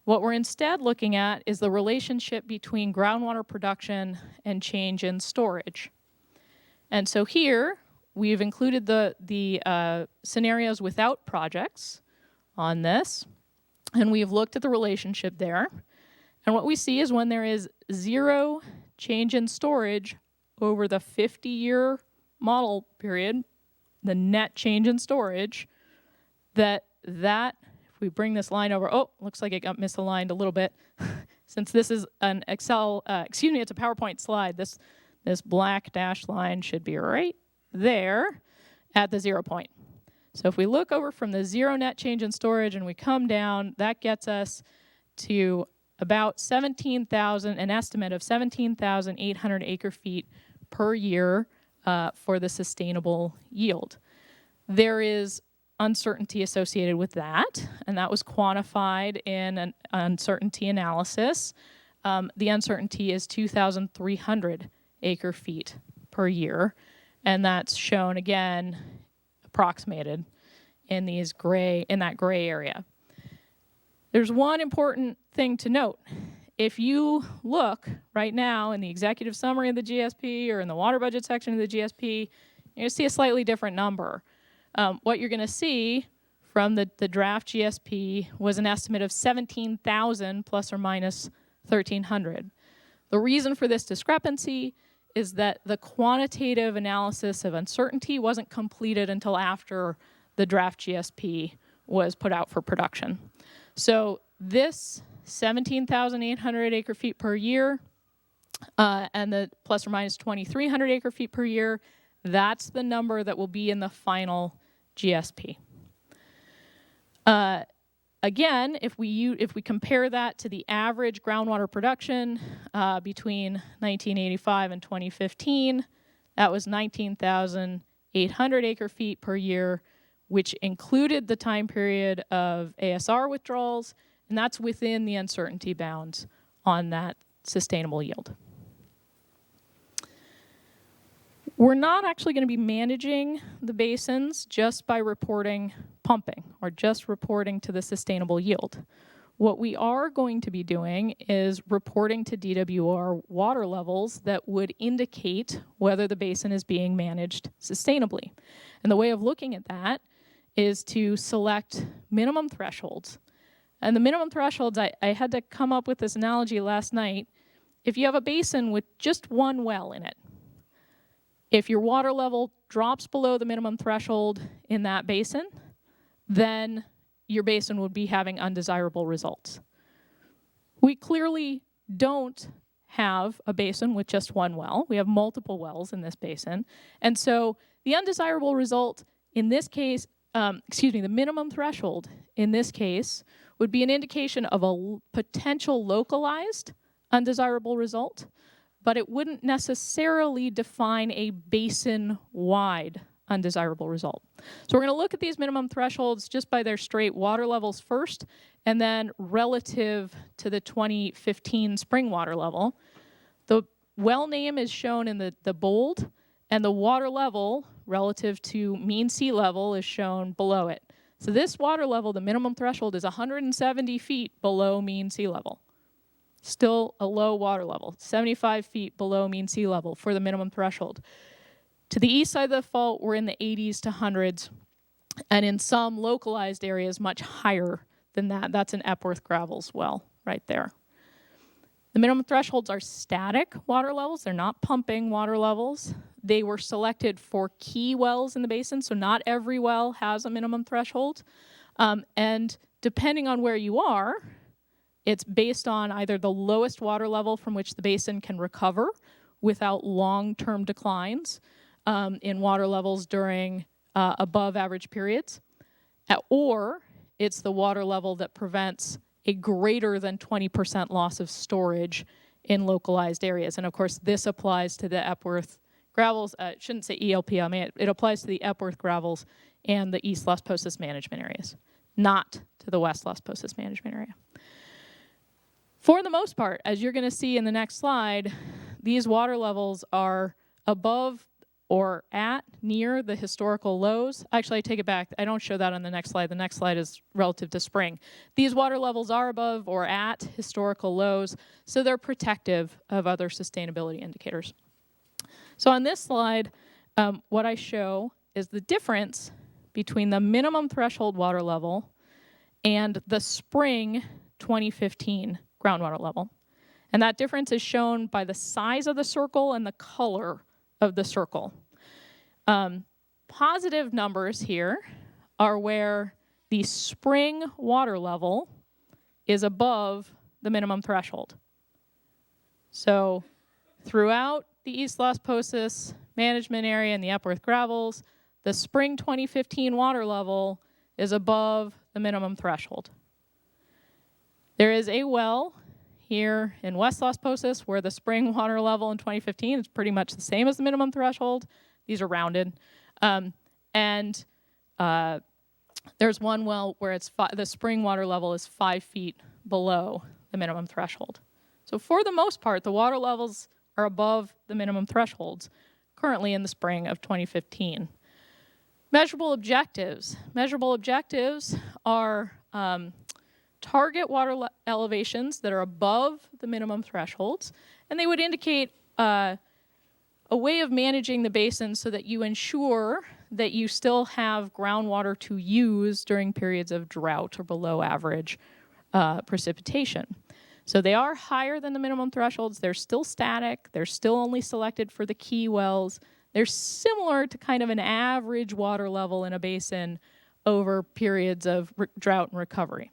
What we're instead looking at is the relationship between groundwater production and change in storage. And so here, we've included the scenarios without projects on this, and we've looked at the relationship there. And what we see is when there is 0 change in storage over the 50-year model period, the net change in storage, that if we bring this line over, oh, looks like it got misaligned a little bit. Since this is an Excel, it's a PowerPoint slide, this black dashed line should be right there at the 0 point. So if we look over from the 0 net change in storage and we come down, that gets us to about 17,000, an estimate of 17,800 acre feet per year for the sustainable yield. There is uncertainty associated with that, and that was quantified in an uncertainty analysis. The uncertainty is 2,300 acre feet per year, and that's shown again, approximated in that gray area. There's one important thing to note. If you look right now in the executive summary of the GSP or in the water budget section of the GSP, you're going to see a slightly different number. What you're going to see from the draft GSP was an estimate of 17,000 plus or minus 1,300. The reason for this discrepancy is that the quantitative analysis of uncertainty wasn't completed until after the draft GSP was put out for production. So this 17,800 acre feet per year and the plus or minus 2,300 acre feet per year, that's the number that will be in the final GSP. Again, if we compare that to the average groundwater production between 1985 and 2015, that was 19,800 acre feet per year, which included the time period of ASR withdrawals, and that's within the uncertainty bounds on that sustainable yield. We're not actually going to be managing the basins just by reporting pumping or just reporting to the sustainable yield. What we are going to be doing is reporting to DWR water levels that would indicate whether the basin is being managed sustainably. And the way of looking at that is to select minimum thresholds. And the minimum thresholds, I had to come up with this analogy last night. If you have a basin with just one well in it, if your water level drops below the minimum threshold in that basin, then your basin would be having undesirable results. We clearly don't have a basin with just one well. We have multiple wells in this basin. And so the undesirable result in this case, the minimum threshold in this case would be an indication of a potential localized undesirable result, but it wouldn't necessarily define a basin-wide undesirable result. So we're going to look at these minimum thresholds just by their straight water levels first, and then relative to the 2015 spring water level. The well name is shown in the bold, and the water level relative to mean sea level is shown below it. So this water level, the minimum threshold, is 170 feet below mean sea level. Still a low water level, 75 feet below mean sea level for the minimum threshold. To the east side of the fault, we're in the 80s to 100s, and in some localized areas, much higher than that. That's an Epworth Gravels well right there. The minimum thresholds are static water levels. They're not pumping water levels. They were selected for key wells in the basin, so not every well has a minimum threshold. And depending on where you are, it's based on either the lowest water level from which the basin can recover without long-term declines in water levels during above average periods, or it's the water level that prevents a greater than 20% loss of storage in localized areas. And of course, this applies to the Epworth Gravels, shouldn't say ELP, it applies to the Epworth Gravels and the East Las Posas management areas, not to the West Las Posas management area. For the most part, as you're going to see in the next slide, these water levels are above or at near the historical lows. Actually, I take it back. I don't show that on the next slide. The next slide is relative to spring. These water levels are above or at historical lows, so they're protective of other sustainability indicators. So on this slide, what I show is the difference between the minimum threshold water level and the spring 2015 groundwater level. And that difference is shown by the size of the circle and the color of the circle. Positive numbers here are where the spring water level is above the minimum threshold. So throughout the East Las Posas management area and the Epworth Gravels, the spring 2015 water level is above the minimum threshold. There is a well here in West Las Posas where the spring water level in 2015 is pretty much the same as the minimum threshold. These are rounded. There's one well where the spring water level is 5 feet below the minimum threshold. So for the most part, the water levels are above the minimum thresholds currently in the spring of 2015. Measurable objectives. Measurable objectives are target water elevations that are above the minimum thresholds, and they would indicate a way of managing the basin so that you ensure that you still have groundwater to use during periods of drought or below average precipitation. So they are higher than the minimum thresholds. They're still static. They're still only selected for the key wells. They're similar to kind of an average water level in a basin over periods of drought and recovery.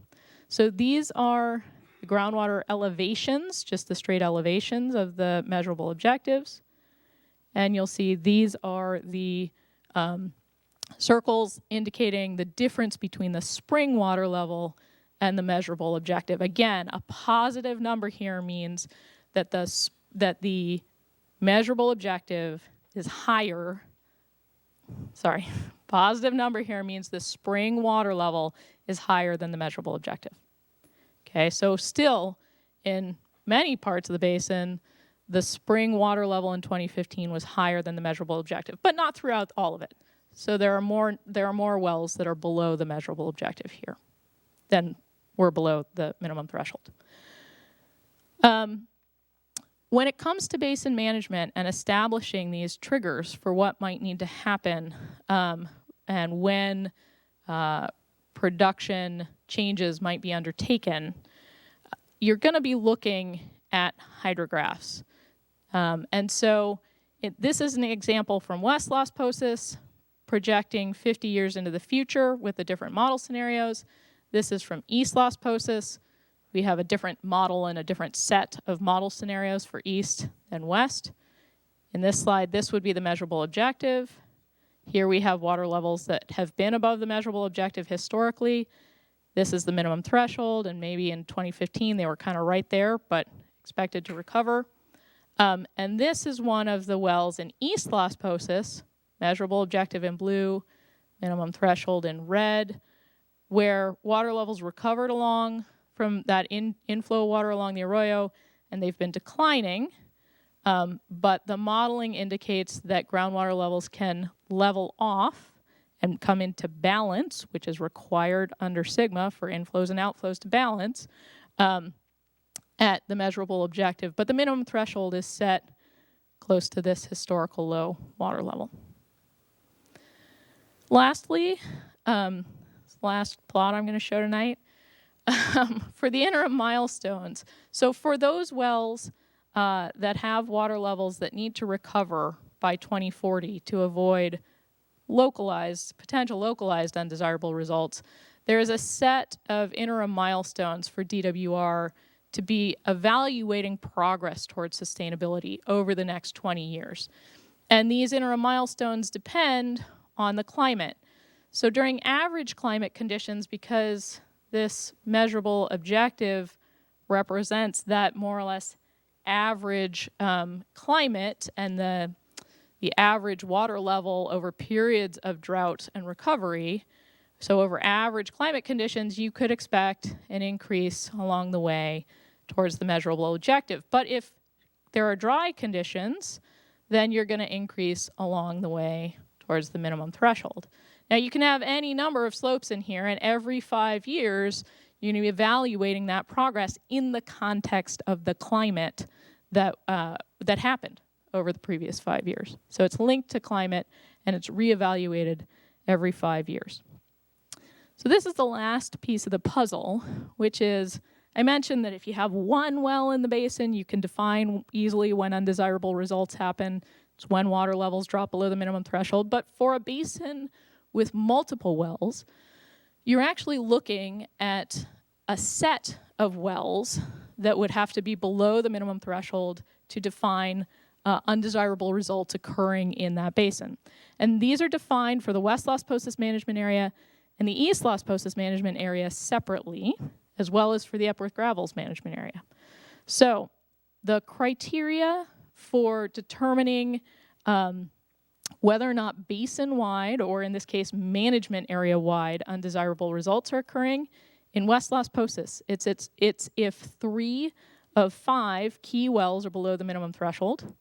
So these are the groundwater elevations, just the straight elevations of the measurable objectives. And you'll see these are the circles indicating the difference between the spring water level and the measurable objective. Again, a positive number here means that the measurable objective is higher. Sorry, positive number here means the spring water level is higher than the measurable objective. Okay, so still in many parts of the basin, the spring water level in 2015 was higher than the measurable objective, but not throughout all of it. So there are more wells that are below the measurable objective here than were below the minimum threshold. When it comes to basin management and establishing these triggers for what might need to happen and when production changes might be undertaken, you're going to be looking at hydrographs. And so this is an example from West Las Posas, projecting 50 years into the future with the different model scenarios. This is from East Las Posas. We have a different model and a different set of model scenarios for East and West. In this slide, this would be the measurable objective. Here we have water levels that have been above the measurable objective historically. This is the minimum threshold, and maybe in 2015 they were kind of right there, but expected to recover. And this is one of the wells in East Las Posas, measurable objective in blue, minimum threshold in red, where water levels recovered along from that inflow water along the arroyo, and they've been declining. But the modeling indicates that groundwater levels can level off and come into balance, which is required under sigma for inflows and outflows to balance at the measurable objective. But the minimum threshold is set close to this historical low water level. Lastly, last plot I'm going to show tonight, for the interim milestones. So for those wells that have water levels that need to recover by 2040 to avoid potential localized undesirable results, there is a set of interim milestones for DWR to be evaluating progress towards sustainability over the next 20 years. And these interim milestones depend on the climate. So during average climate conditions, because this measurable objective represents that more or less average climate and the average water level over periods of drought and recovery. So over average climate conditions, you could expect an increase along the way towards the measurable objective. But if there are dry conditions, then you're going to increase along the way towards the minimum threshold. Now, you can have any number of slopes in here, and every 5 years, you're going to be evaluating that progress in the context of the climate that happened over the previous 5 years. So it's linked to climate, and it's reevaluated every 5 years. So this is the last piece of the puzzle, which is, I mentioned that if you have one well in the basin, you can define easily when undesirable results happen. It's when water levels drop below the minimum threshold. But for a basin with multiple wells, you're actually looking at a set of wells that would have to be below the minimum threshold to define undesirable results occurring in that basin. And these are defined for the West Las Posas management area and the East Las Posas management area separately, as well as for the Epworth Gravels management area. So the criteria for determining whether or not basin-wide, or in this case management area-wide, undesirable results are occurring in West Las Posas, it's if 3 of 5 key wells are below the minimum threshold,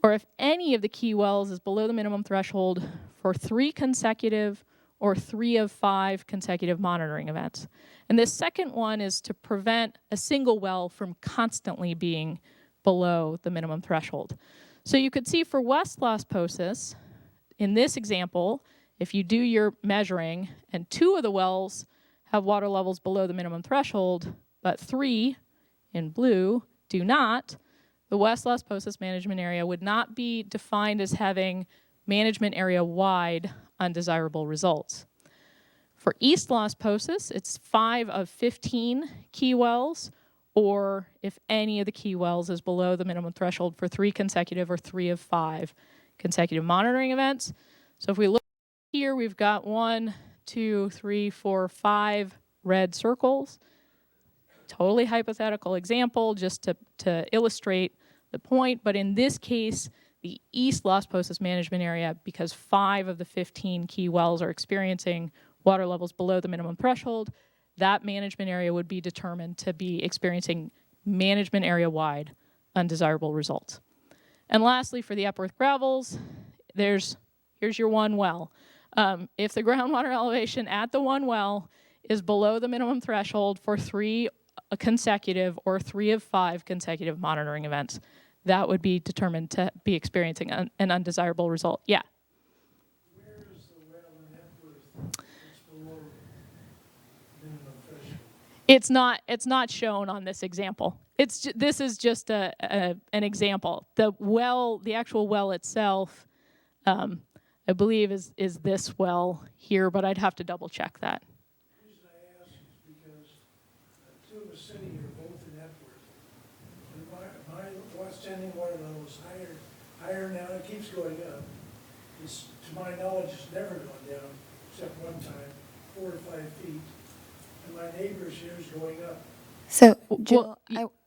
or if any of the key wells is below the minimum threshold for 3 consecutive or 3 of 5 consecutive monitoring events. And this second one is to prevent a single well from constantly being below the minimum threshold. So you could see for West Las Posas, in this example, if you do your measuring and 2 of the wells have water levels below the minimum threshold, but 3 in blue do not, the West Las Posas management area would not be defined as having management area-wide undesirable results. For East Las Posas, it's 5 of 15 key wells, or if any of the key wells is below the minimum threshold for 3 consecutive or 3 of 5 consecutive monitoring events. So if we look here, we've got 1, 2, 3, 4, 5 red circles. Totally hypothetical example just to illustrate the point, but in this case, the East Las Posas management area, because 5 of the 15 key wells are experiencing water levels below the minimum threshold, that management area would be determined to be experiencing management area-wide undesirable results. And lastly, for the Epworth gravels, here's your one well. If the groundwater elevation at the one well is below the minimum threshold for 3 consecutive or 3 of 5 consecutive monitoring events, that would be determined to be experiencing an undesirable result. Yeah. Where is the well in Epworth that's below minimum threshold? It's not shown on this example. This is just an example. The actual well itself, I believe is this well here, but I'd have to double check that. The reason I ask is because two of us sitting here, both in Epworth, and my standing water level is higher now, it keeps going up. It's, to my knowledge, it's never gone down, except one time, 4 to 5 feet. And my neighbor's here is going up. So, Well, Jill,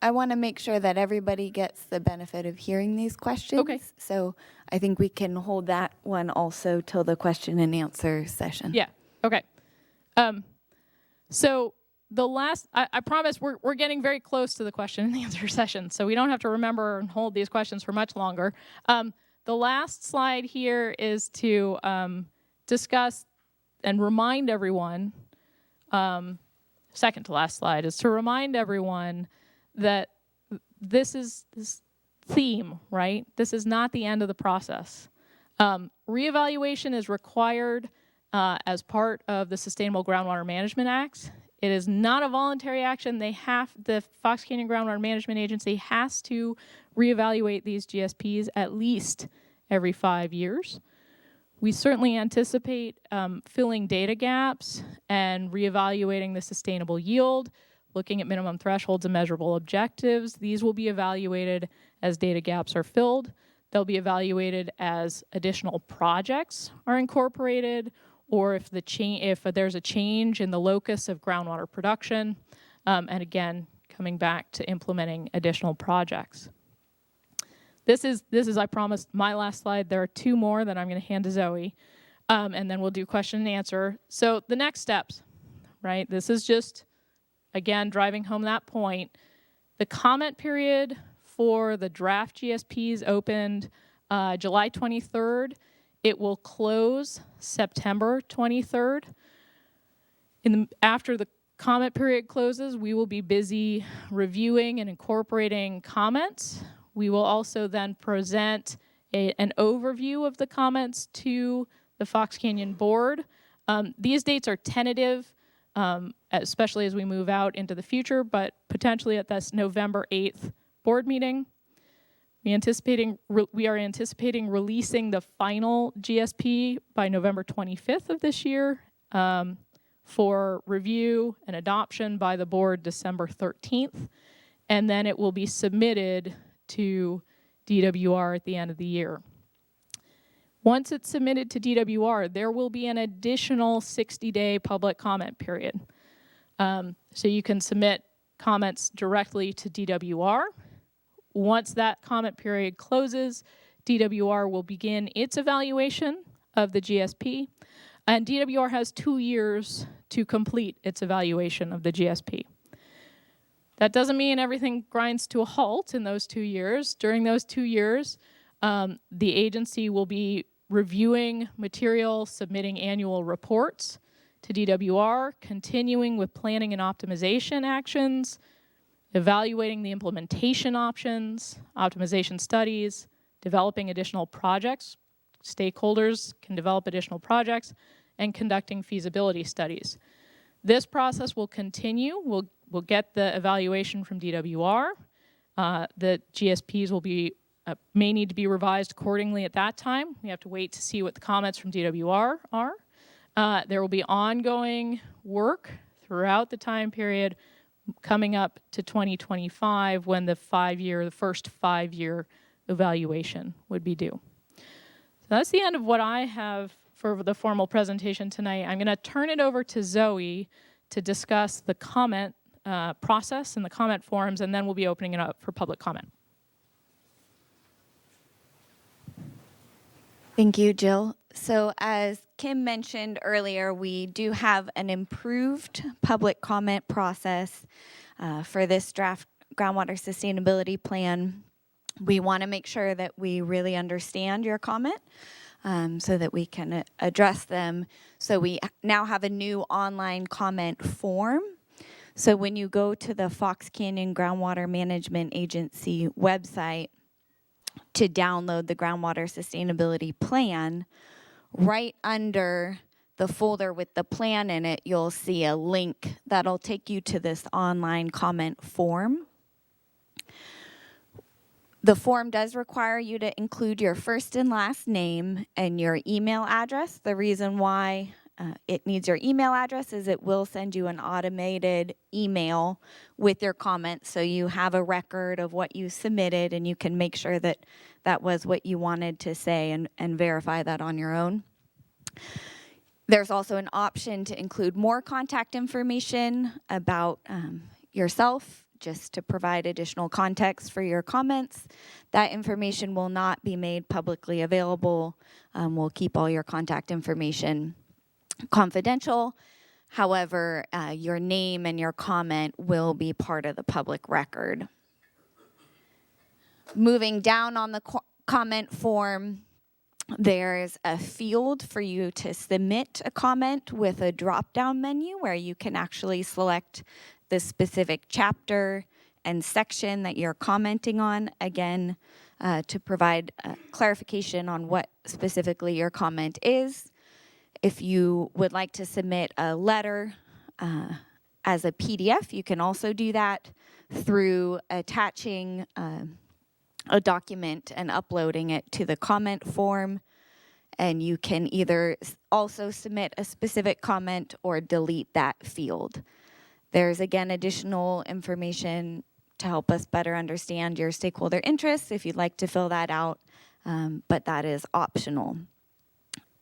I want to make sure that everybody gets the benefit of hearing these questions. Okay. So I think we can hold that one also till the question and answer session. Yeah. Okay. So the last, I promise we're getting very close to the question and answer session, so we don't have to remember and hold these questions for much longer. The last slide here is to discuss and remind everyone, second to last slide, is to remind everyone that this theme, right? This is not the end of the process. Reevaluation is required as part of the Sustainable Groundwater Management Act. It is not a voluntary action. The Fox Canyon Groundwater Management Agency has to reevaluate these GSPs at least every 5 years. We certainly anticipate filling data gaps and reevaluating the sustainable yield, looking at minimum thresholds and measurable objectives. These will be evaluated as data gaps are filled. They'll be evaluated as additional projects are incorporated, or if there's a change in the locus of groundwater production, and again, coming back to implementing additional projects. This is, I promised, my last slide. There are 2 more that I'm going to hand to Zoe, and then we'll do question and answer. So the next steps, right? This is just, again, driving home that point. The comment period for the draft GSPs opened July 23rd. It will close September 23rd. After the comment period closes, we will be busy reviewing and incorporating comments. We will also then present an overview of the comments to the Fox Canyon board. These dates are tentative, especially as we move out into the future, but potentially at this November 8th board meeting. We are anticipating releasing the final GSP by November 25th of this year for review and adoption by the board December 13th, and then it will be submitted to DWR at the end of the year. Once it's submitted to DWR, there will be an additional 60-day public comment period. So you can submit comments directly to DWR. Once that comment period closes, DWR will begin its evaluation of the GSP, and DWR has 2 years to complete its evaluation of the GSP. That doesn't mean everything grinds to a halt in those 2 years. During those 2 years, the agency will be reviewing material, submitting annual reports to DWR, continuing with planning and optimization actions, evaluating the implementation options, optimization studies, developing additional projects. Stakeholders can develop additional projects, and conducting feasibility studies. This process will continue. We'll get the evaluation from DWR. The GSPs will be may need to be revised accordingly at that time. We have to wait to see what the comments from DWR are. There will be ongoing work throughout the time period coming up to 2025 when the first 5-year evaluation would be due. So that's the end of what I have for the formal presentation tonight. I'm going to turn it over to Zoe to discuss the comment process and the comment forms, and then we'll be opening it up for public comment. Thank you, Jill. So as Kim mentioned earlier, we do have an improved public comment process for this draft groundwater sustainability plan. We want to make sure that we really understand your comment so that we can address them. So we now have a new online comment form. So when you go to the Fox Canyon Groundwater Management Agency website to download the groundwater sustainability plan, right under the folder with the plan in it, you'll see a link that'll take you to this online comment form. The form does require you to include your first and last name and your email address. The reason why it needs your email address is it will send you an automated email with your comments, so you have a record of what you submitted and you can make sure that that was what you wanted to say and verify that on your own. There's also an option to include more contact information about yourself, just to provide additional context for your comments. That information will not be made publicly available. We'll keep all your contact information confidential. However, your name and your comment will be part of the public record. Moving down on the comment form, there's a field for you to submit a comment with a drop-down menu where you can actually select the specific chapter and section that you're commenting on, again, to provide clarification on what specifically your comment is. If you would like to submit a letter as a PDF, you can also do that through attaching a document and uploading it to the comment form. And you can either also submit a specific comment or delete that field. There's, again, additional information to help us better understand your stakeholder interests if you'd like to fill that out, but that is optional.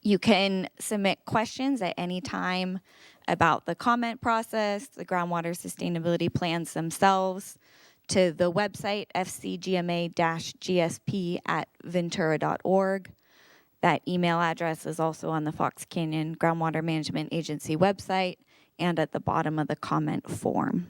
You can submit questions at any time about the comment process, the groundwater sustainability plans themselves, to the website fcgma-gsp@ventura.org. That email address is also on the Fox Canyon Groundwater Management Agency website and at the bottom of the comment form.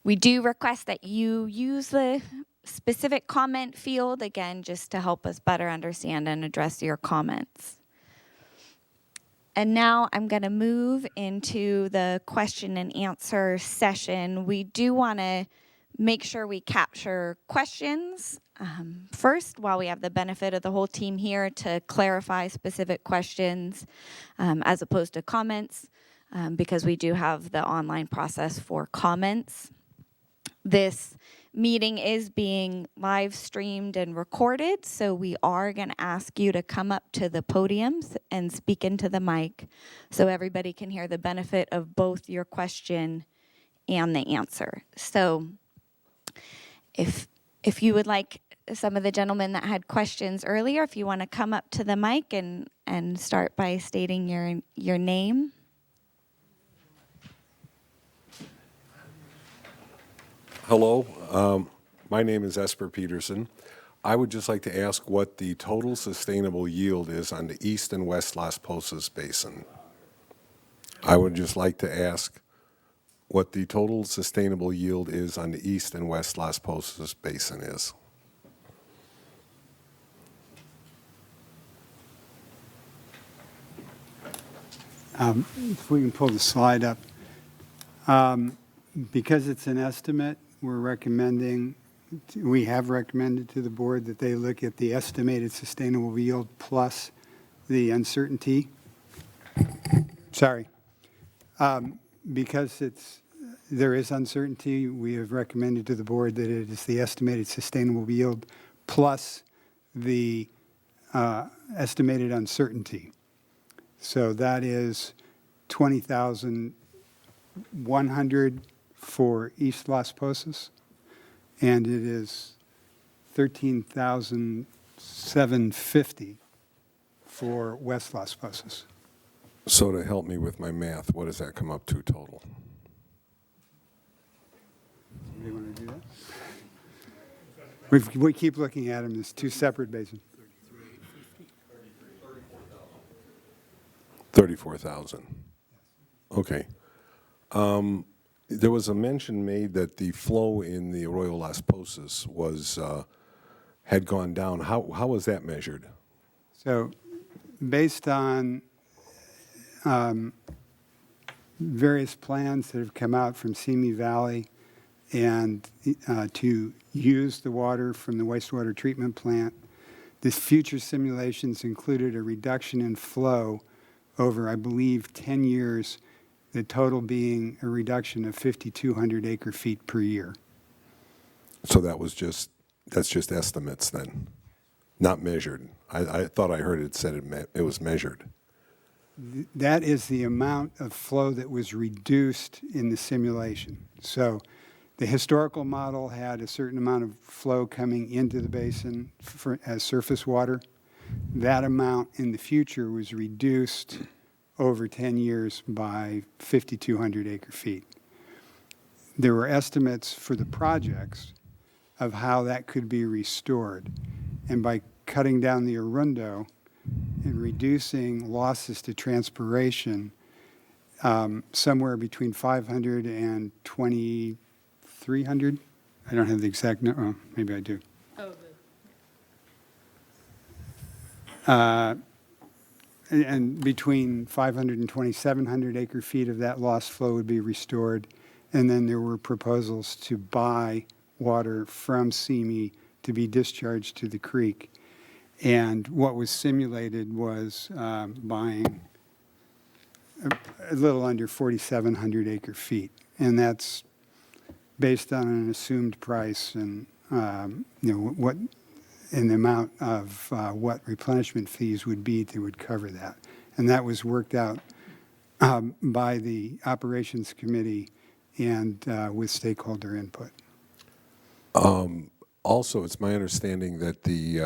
We do request that you use the specific comment field, again, just to help us better understand and address your comments. And now I'm going to move into the question and answer session. We do want to make sure we capture questions first, while we have the benefit of the whole team here to clarify specific questions as opposed to comments, because we do have the online process for comments. This meeting is being live streamed and recorded, so we are going to ask you to come up to the podiums and speak into the mic so everybody can hear the benefit of both your question and the answer. So if you would like some of the gentlemen that had questions earlier, if you want to come up to the mic and start by stating your name. Hello, my name is Esper Peterson. I would just like to ask what the total sustainable yield is on the East and West Las Posas Basin. I would just like to ask what the total sustainable yield is on the East and West Las Posas Basin is. If we can pull the slide up. Because it's an estimate, we have recommended to the board that they look at the estimated sustainable yield plus the uncertainty. Sorry. Because there is uncertainty, we have recommended to the board that it is the estimated sustainable yield plus the estimated uncertainty. So that is 20,100 for East Las Posas, and it is 13,750 for West Las Posas. So to help me with my math, what does that come up to total? Somebody want to do that? We keep looking at them as two separate basins. 34,000. Okay. There was a mention made that the flow in the Arroyo Las Posas was, had gone down. How was that measured? So based on various plans that have come out from Simi Valley and to use the water from the wastewater treatment plant, the future simulations included a reduction in flow over, I believe, 10 years, the total being a reduction of 5,200 acre feet per year. So that's just estimates then, not measured. I thought I heard it said it was measured. That is the amount of flow that was reduced in the simulation. So the historical model had a certain amount of flow coming into the basin as surface water. That amount in the future was reduced over 10 years by 5,200 acre feet. There were estimates for the projects of how that could be restored. And by cutting down the Arundo and reducing losses to transpiration, somewhere between 500 and 2,300. I don't have the exact number. Oh, maybe I do. And between 500 and 2,700 acre feet of that lost flow would be restored. And then there were proposals to buy water from Simi to be discharged to the creek. And what was simulated was buying a little under 4,700 acre feet. And that's based on an assumed price and, what an amount of what replenishment fees would be that would cover that. And that was worked out by the operations committee and with stakeholder input. Also, it's my understanding that the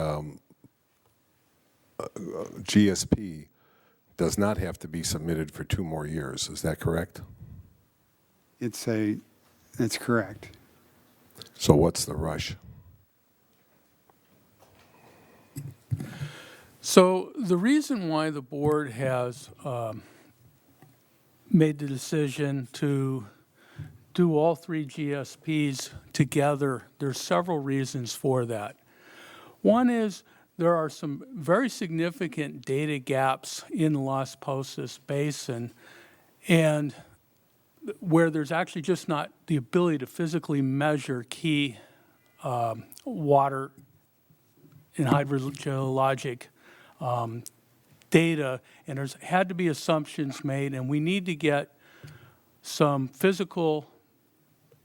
GSP does not have to be submitted for 2 more years. Is that correct? It's correct. So what's the rush? So the reason why the board has made the decision to do all 3 GSPs together, there's several reasons for that. One is there are some very significant data gaps in the Las Posas Basin, and where there's actually just not the ability to physically measure key water and hydrogeologic data, and there's had to be assumptions made, and we need to get some physical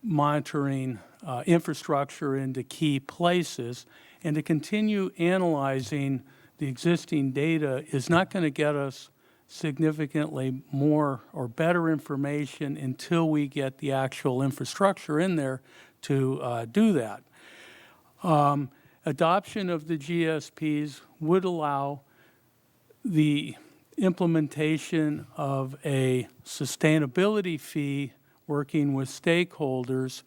monitoring infrastructure into key places, and to continue analyzing the existing data is not going to get us significantly more or better information until we get the actual infrastructure in there to do that. Adoption of the GSPs would allow the implementation of a sustainability fee working with stakeholders.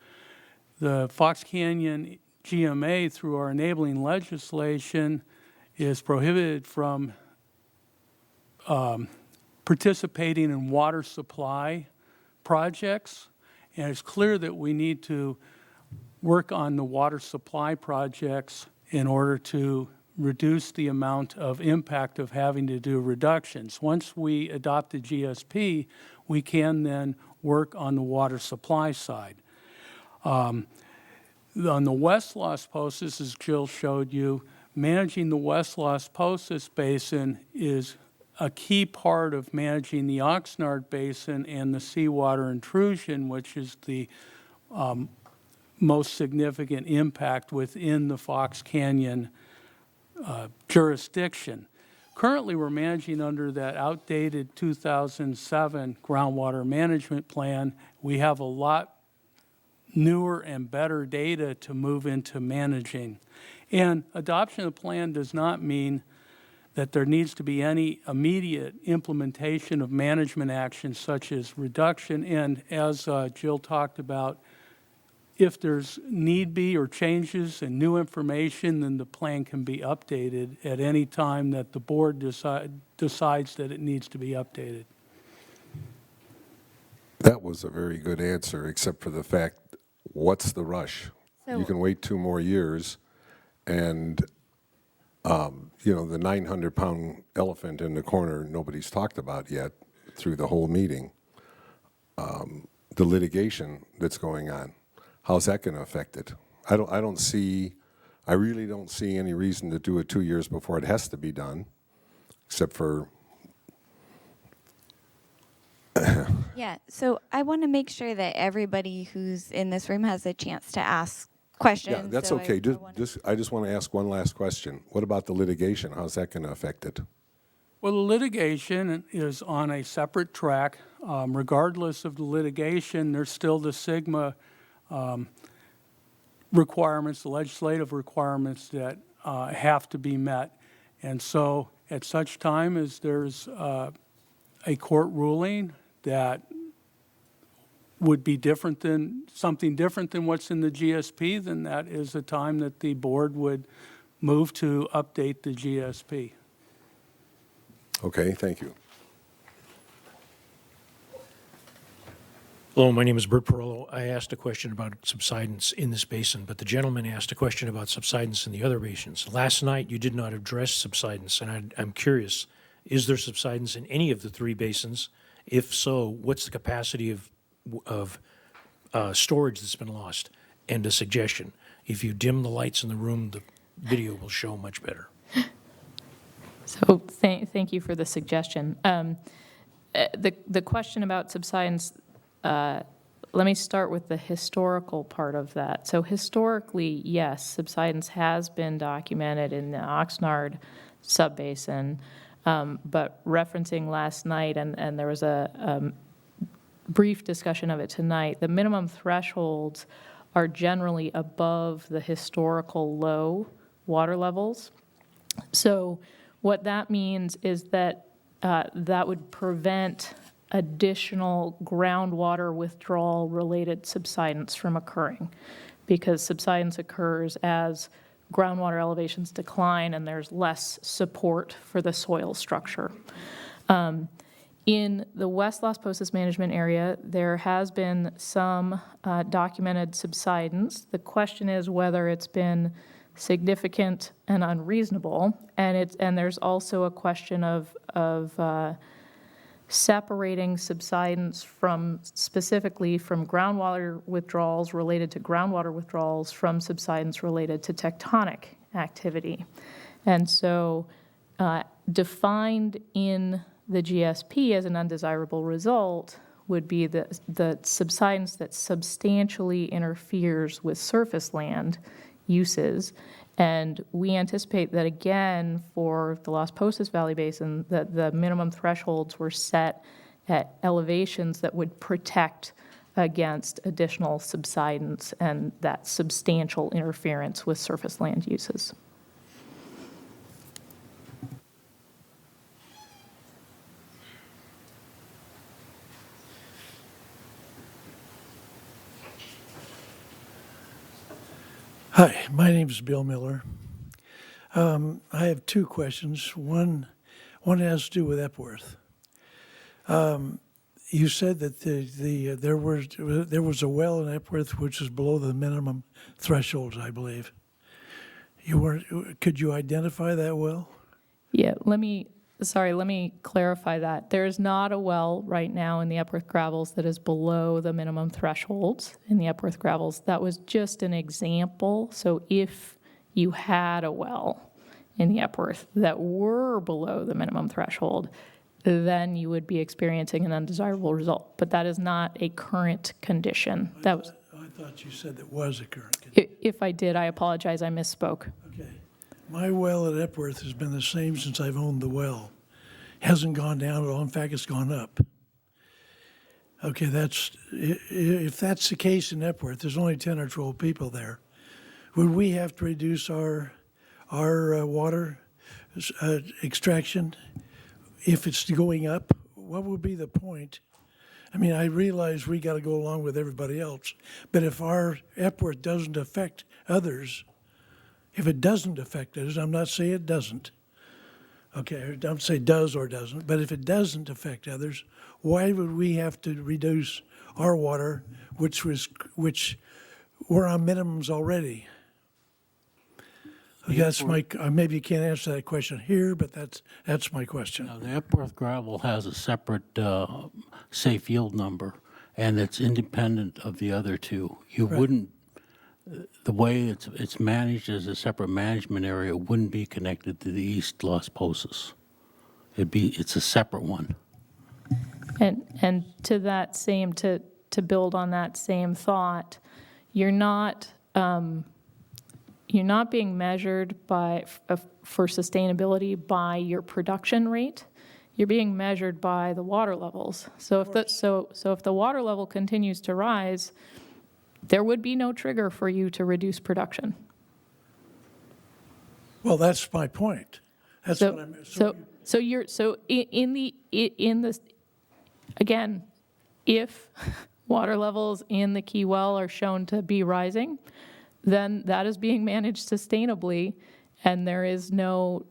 The Fox Canyon GMA, through our enabling legislation, is prohibited from participating in water supply projects, and it's clear that we need to work on the water supply projects in order to reduce the amount of impact of having to do reductions. Once we adopt the GSP, we can then work on the water supply side. On the West Las Posas, as Jill showed you, managing the West Las Posas Basin is a key part of managing the Oxnard Basin and the seawater intrusion, which is the most significant impact within the Fox Canyon jurisdiction. Currently, we're managing under that outdated 2007 groundwater management plan. We have a lot newer and better data to move into managing. And adoption of the plan does not mean that there needs to be any immediate implementation of management actions such as reduction. And as Jill talked about, if there's need be or changes and new information, then the plan can be updated at any time that the board decides that it needs to be updated. That was a very good answer, except for the fact, what's the rush? You can wait 2 more years, and you know, the 900-pound elephant in the corner nobody's talked about yet through the whole meeting, the litigation that's going on. How's that going to affect it? I really don't see any reason to do it 2 years before it has to be done, except for. Yeah, so I want to make sure that everybody who's in this room has a chance to ask questions. Yeah, that's so okay. I I just want to ask one last question. What about the litigation? How's that going to affect it? Well, the litigation is on a separate track. Regardless of the litigation, there's still the SGMA requirements, the legislative requirements that have to be met. And so at such time as there's a court ruling that would be something different than what's in the GSP, then that is the time that the board would move to update the GSP. Okay, thank you. Hello, my name is Bert Perello. I asked a question about subsidence in this basin, but the gentleman asked a question about subsidence in the other basins. Last night, you did not address subsidence, and I'm curious, is there subsidence in any of the 3 basins? If so, what's the capacity of storage that's been lost? And a suggestion, if you dim the lights in the room, the video will show much better. So thank you for the suggestion. The question about subsidence, let me start with the historical part of that. So historically, yes, subsidence has been documented in the Oxnard subbasin, but referencing last night, and there was a brief discussion of it tonight, the minimum thresholds are generally above the historical low water levels. So what that means is that that would prevent additional groundwater withdrawal related subsidence from occurring, because subsidence occurs as groundwater elevations decline and there's less support for the soil structure. In the West Las Posas management area, there has been some documented subsidence. The question is whether it's been significant and unreasonable, and there's also a question of separating subsidence specifically from groundwater withdrawals related to groundwater withdrawals from subsidence related to tectonic activity. And so defined in the GSP as an undesirable result would be the subsidence that substantially interferes with surface land uses. And we anticipate that, again, for the Las Posas Valley Basin, that the minimum thresholds were set at elevations that would protect against additional subsidence and that substantial interference with surface land uses. Hi, my name is Bill Miller. I have 2 questions. One has to do with Epworth. You said that there was a well in Epworth which was below the minimum thresholds, I believe. Could you identify that well? Yeah, let me clarify that. There is not a well right now in the Epworth Gravels that is below the minimum thresholds in the Epworth Gravels. That was just an example. So if you had a well in the Epworth that were below the minimum threshold, then you would be experiencing an undesirable result. But that is not a current condition. That was, I thought you said that was a current condition. if I did, I apologize, I misspoke. Okay. My well at Epworth has been the same since I've owned the well. Hasn't gone down at all. In fact, it's gone up. Okay, if that's the case in Epworth, there's only 10 or 12 people there. Would we have to reduce our water extraction if it's going up? What would be the point? I mean, I realize we got to go along with everybody else, but if our Epworth doesn't affect others, if it doesn't affect others, I'm not saying it doesn't. Okay, I don't say does or doesn't, but if it doesn't affect others, why would we have to reduce our water, which we're on minimums already? That's my. Maybe you can't answer that question here, but that's my question. Now, the Epworth gravel has a separate safe yield number, and it's independent of the other two. You wouldn't. The way it's managed as a separate management area wouldn't be connected to the East Las Posas. It's a separate one. And to that same, to build on that same thought, you're not being measured for sustainability by your production rate. You're being measured by the water levels. So if the water level continues to rise, there would be no trigger for you to reduce production. Well, that's my point. That's what I'm. Again, if water levels in the Key Well are shown to be rising, then that is being managed sustainably, and there is no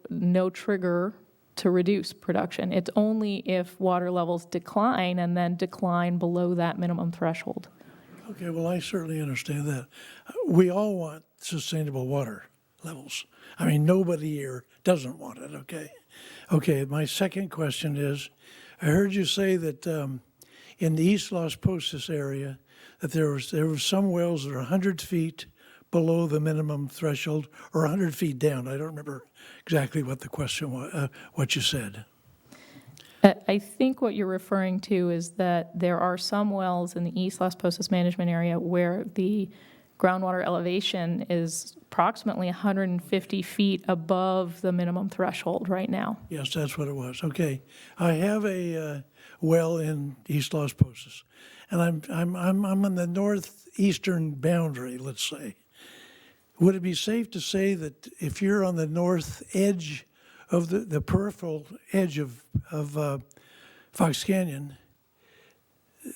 trigger to reduce production. It's only if water levels decline and then decline below that minimum threshold. Okay, well, I certainly understand that. We all want sustainable water levels. I mean, nobody here doesn't want it, okay? Okay, my second question is, I heard you say that in the East Las Posas area, that there were some wells that are 100 feet below the minimum threshold or 100 feet down. I don't remember exactly what the question was, what you said. I think what you're referring to is that there are some wells in the East Las Posas management area where the groundwater elevation is approximately 150 feet above the minimum threshold right now. Yes, that's what it was. Okay, I have a well in East Las Posas, and I'm on the northeastern boundary, let's say. Would it be safe to say that if you're on the north edge of the peripheral edge of Fox Canyon,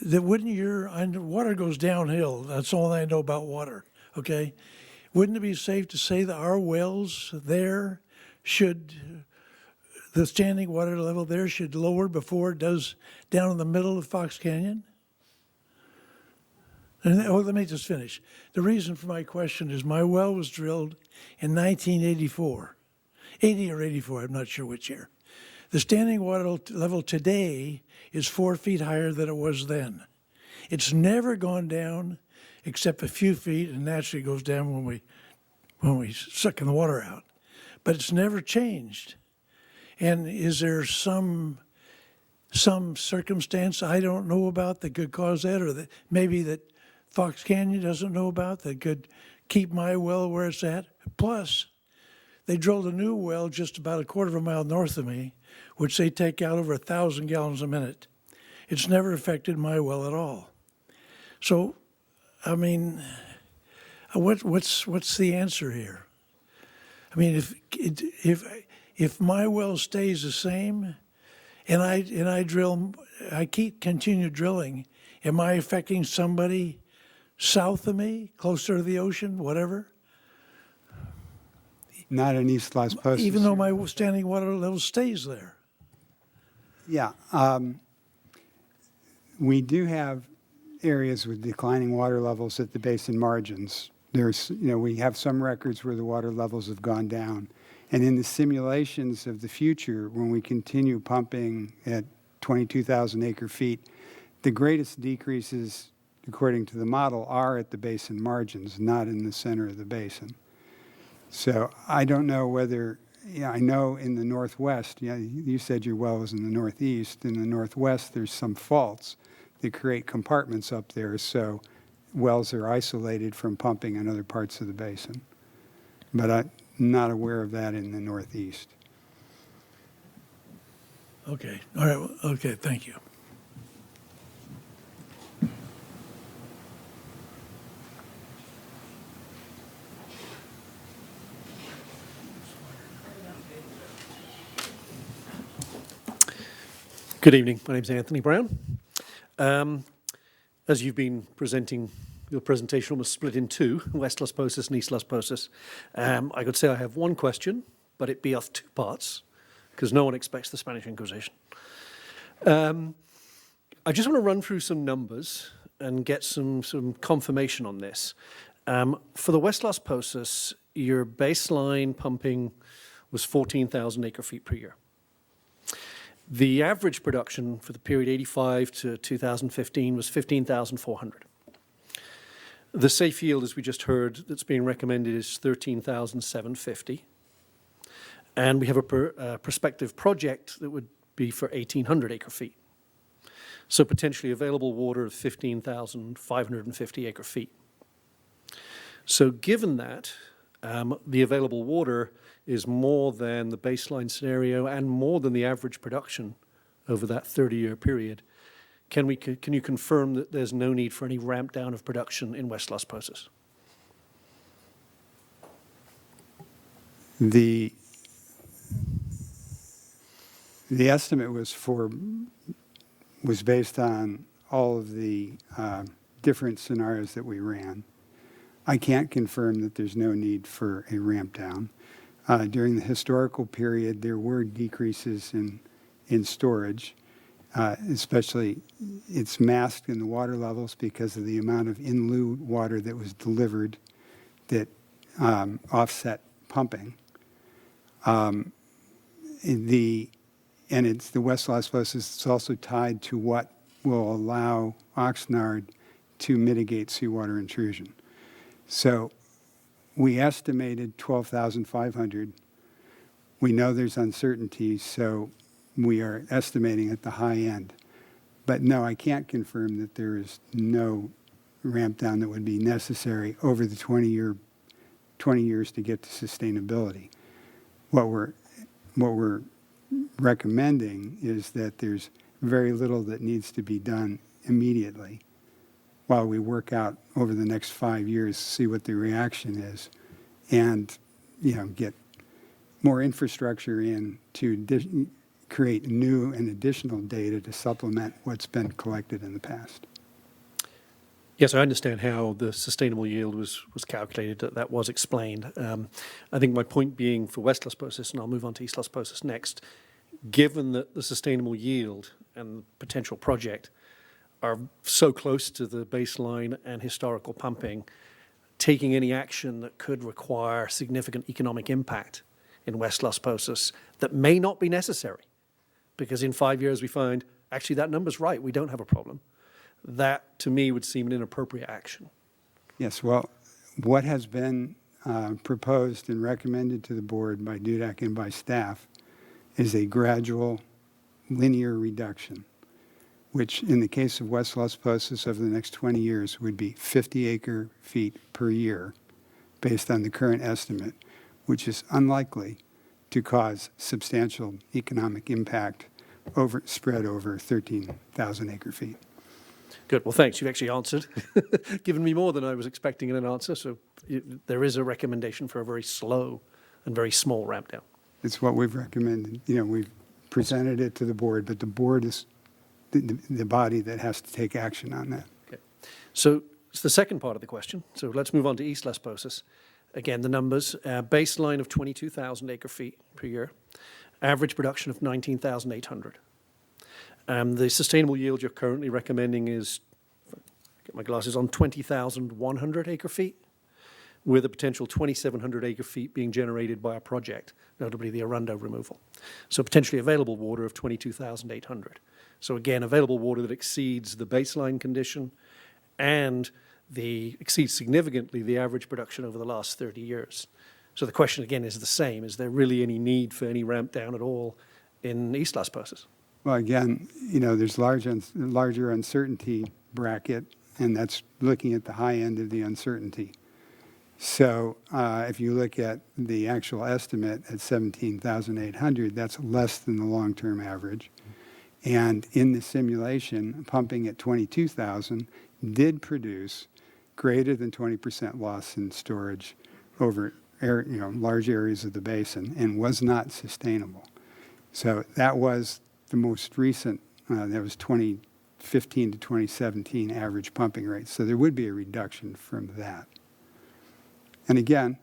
that water goes downhill. That's all I know about water, okay? Wouldn't it be safe to say that our wells there the standing water level there should lower before it does down in the middle of Fox Canyon? Let me just finish. The reason for my question is my well was drilled in 1984. 80 or 84, I'm not sure which year. The standing water level today is 4 feet higher than it was then. It's never gone down except a few feet, and naturally goes down when we suck the water out. But it's never changed. And is there some circumstance I don't know about that could cause that, or that maybe that Fox Canyon doesn't know about that could keep my well where it's at? Plus, they drilled a new well just about a quarter of a mile north of me, which they take out over 1,000 gallons a minute. It's never affected my well at all. So, I mean, what's the answer here? I mean, if my well stays the same, and I continue drilling, am I affecting somebody south of me, closer to the ocean, whatever? Not in East Las Posas. Even though my standing water level stays there. Yeah. We do have areas with declining water levels at the basin margins. We have some records where the water levels have gone down. And in the simulations of the future, when we continue pumping at 22,000 acre feet, the greatest decreases, according to the model, are at the basin margins, not in the center of the basin. So I don't know whether yeah, I know in the northwest, yeah, you said your well was in the northeast. In the northwest, there's some faults that create compartments up there, so wells are isolated from pumping in other parts of the basin. But I'm not aware of that in the northeast. Okay, all right, okay, thank you. Good evening. My name's Anthony Brown. As you've been presenting, your presentation was split in two, West Las Posas and East Las Posas. I could say I have one question, but it be of two parts, because no one expects the Spanish Inquisition. I just want to run through some numbers and get some confirmation on this. For the West Las Posas, your baseline pumping was 14,000 acre-feet per year. The average production for the period 85 to 2015 was 15,400. The safe yield, as we just heard, that's being recommended is 13,750. And we have a prospective project that would be for 1,800 acre-feet. So potentially available water of 15,550 acre-feet. So given that, the available water is more than the baseline scenario and more than the average production over that 30-year period. Can you confirm that there's no need for any ramp down of production in West Las Posas? The estimate was based on all of the different scenarios that we ran. I can't confirm that there's no need for a ramp down. During the historical period, there were decreases in storage, especially it's masked in the water levels because of the amount of in-lieu water that was delivered that offset pumping. And it's the West Las Posas, it's also tied to what will allow Oxnard to mitigate seawater intrusion. So we estimated 12,500. We know there's uncertainty, so we are estimating at the high end. But no, I can't confirm that there is no ramp down that would be necessary over the 20 years to get to sustainability. What we're recommending is that there's very little that needs to be done immediately while we work out over the next 5 years, see what the reaction is, and get more infrastructure in to create new and additional data to supplement what's been collected in the past. Yes, I understand how the sustainable yield was calculated. That was explained. I think my point being for West Las Posas, and I'll move on to East Las Posas next, given that the sustainable yield and the potential project are so close to the baseline and historical pumping, taking any action that could require significant economic impact in West Las Posas that may not be necessary, because in 5 years we find, actually that number's right, we don't have a problem. That, to me, would seem an inappropriate action. Yes, well, what has been proposed and recommended to the board by DUDAC and by staff is a gradual linear reduction, which in the case of West Las Posas over the next 20 years would be 50 acre-feet per year based on the current estimate, which is unlikely to cause substantial economic impact spread over 13,000 acre-feet. Good. Well, thanks. You've actually answered, given me more than I was expecting in an answer. So there is a recommendation for a very slow and very small ramp down. It's what we've recommended. We've presented it to the board, but the board is the body that has to take action on that. Okay. So it's the second part of the question. So let's move on to East Las Posas. Again, the numbers, baseline of 22,000 acre-feet per year, average production of 19,800. The sustainable yield you're currently recommending is, get my glasses on, 20,100 acre-feet, with a potential 2,700 acre-feet being generated by a project, notably the Arundo removal. So potentially available water of 22,800. So again, available water that exceeds the baseline condition and exceeds significantly the average production over the last 30 years. So the question again is the same. Is there really any need for any ramp down at all in East Las Posas? Well, again, there's larger uncertainty bracket, and that's looking at the high end of the uncertainty. So if you look at the actual estimate at 17,800, that's less than the long-term average. And in the simulation, pumping at 22,000 did produce greater than 20% loss in storage over large areas of the basin and was not sustainable. So that was the most recent, that was 2015 to 2017 average pumping rate. So there would be a reduction from that. And again,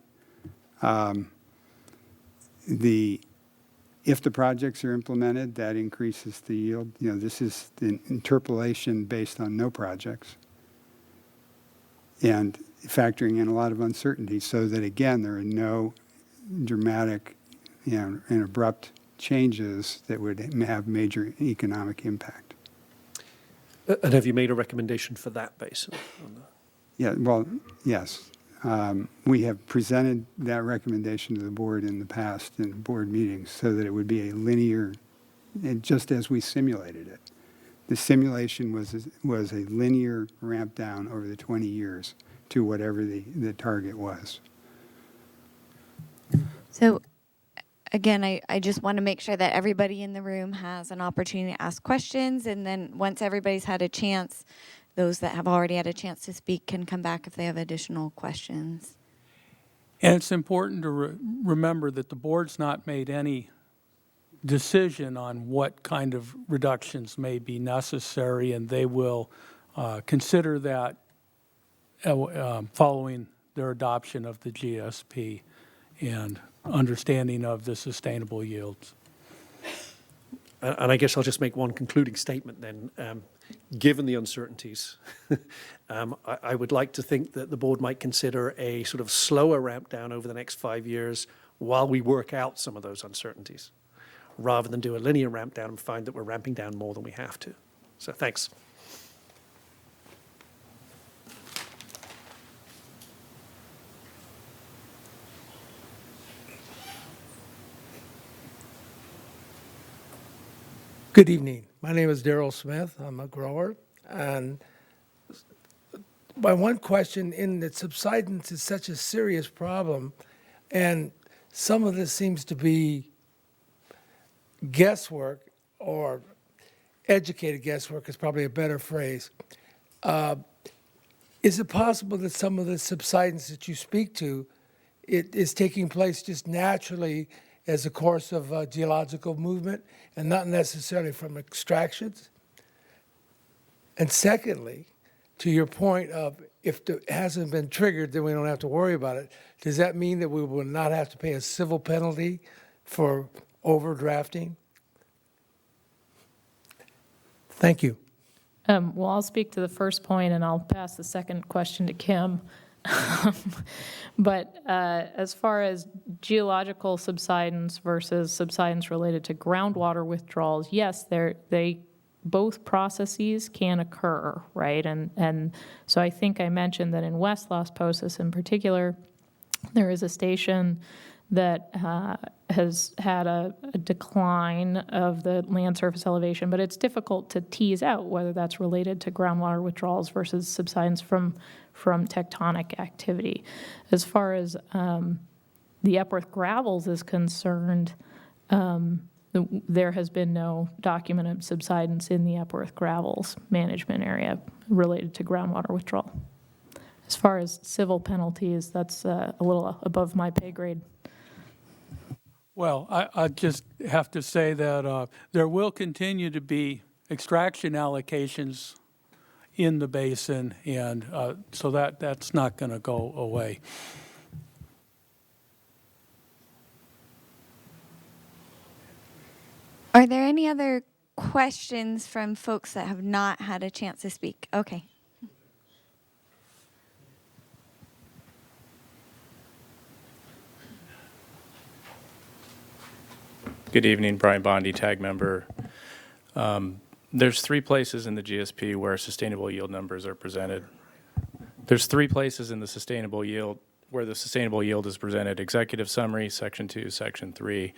if the projects are implemented, that increases the yield. This is an interpolation based on no projects and factoring in a lot of uncertainty so that, again, there are no dramatic and abrupt changes that would have major economic impact. And have you made a recommendation for that basin? Yeah, well, yes. We have presented that recommendation to the board in the past in board meetings so that it would be a linear, and just as we simulated it. The simulation was a linear ramp down over the 20 years to whatever the target was. So again, I just want to make sure that everybody in the room has an opportunity to ask questions, and then once everybody's had a chance, those that have already had a chance to speak can come back if they have additional questions. And it's important to remember that the board's not made any decision on what kind of reductions may be necessary, and they will consider that following their adoption of the GSP and understanding of the sustainable yields. And I guess I'll just make one concluding statement then. Given the uncertainties, I would like to think that the board might consider a sort of slower ramp down over the next 5 years while we work out some of those uncertainties, rather than do a linear ramp down and find that we're ramping down more than we have to. So thanks. Good evening. My name is Daryl Smith. I'm a grower. And my one question in that subsidence is such a serious problem, and some of this seems to be guesswork, or educated guesswork is probably a better phrase. Is it possible that some of the subsidence that you speak to, it is taking place just naturally as a course of geological movement and not necessarily from extractions? And secondly, to your point of if it hasn't been triggered, then we don't have to worry about it. Does that mean that we will not have to pay a civil penalty for overdrafting? Thank you. Well, I'll speak to the first point, and I'll pass the second question to Kim. But as far as geological subsidence versus subsidence related to groundwater withdrawals, yes, both processes can occur, right? And so I think I mentioned that in West Las Posas in particular, there is a station that has had a decline of the land surface elevation, but it's difficult to tease out whether that's related to groundwater withdrawals versus subsidence from tectonic activity. As far as the Epworth Gravels is concerned, there has been no documented subsidence in the Epworth Gravels management area related to groundwater withdrawal. As far as civil penalties, that's a little above my pay grade. Well, I just have to say that there will continue to be extraction allocations in the basin, and so that's not going to go away. Are there any other questions from folks that have not had a chance to speak? Okay. Good evening, Brian Bondi, tag member. There's 3 places in the GSP where sustainable yield numbers are presented. There's 3 places in the sustainable yield where the sustainable yield is presented, executive summary, section 2, section 3.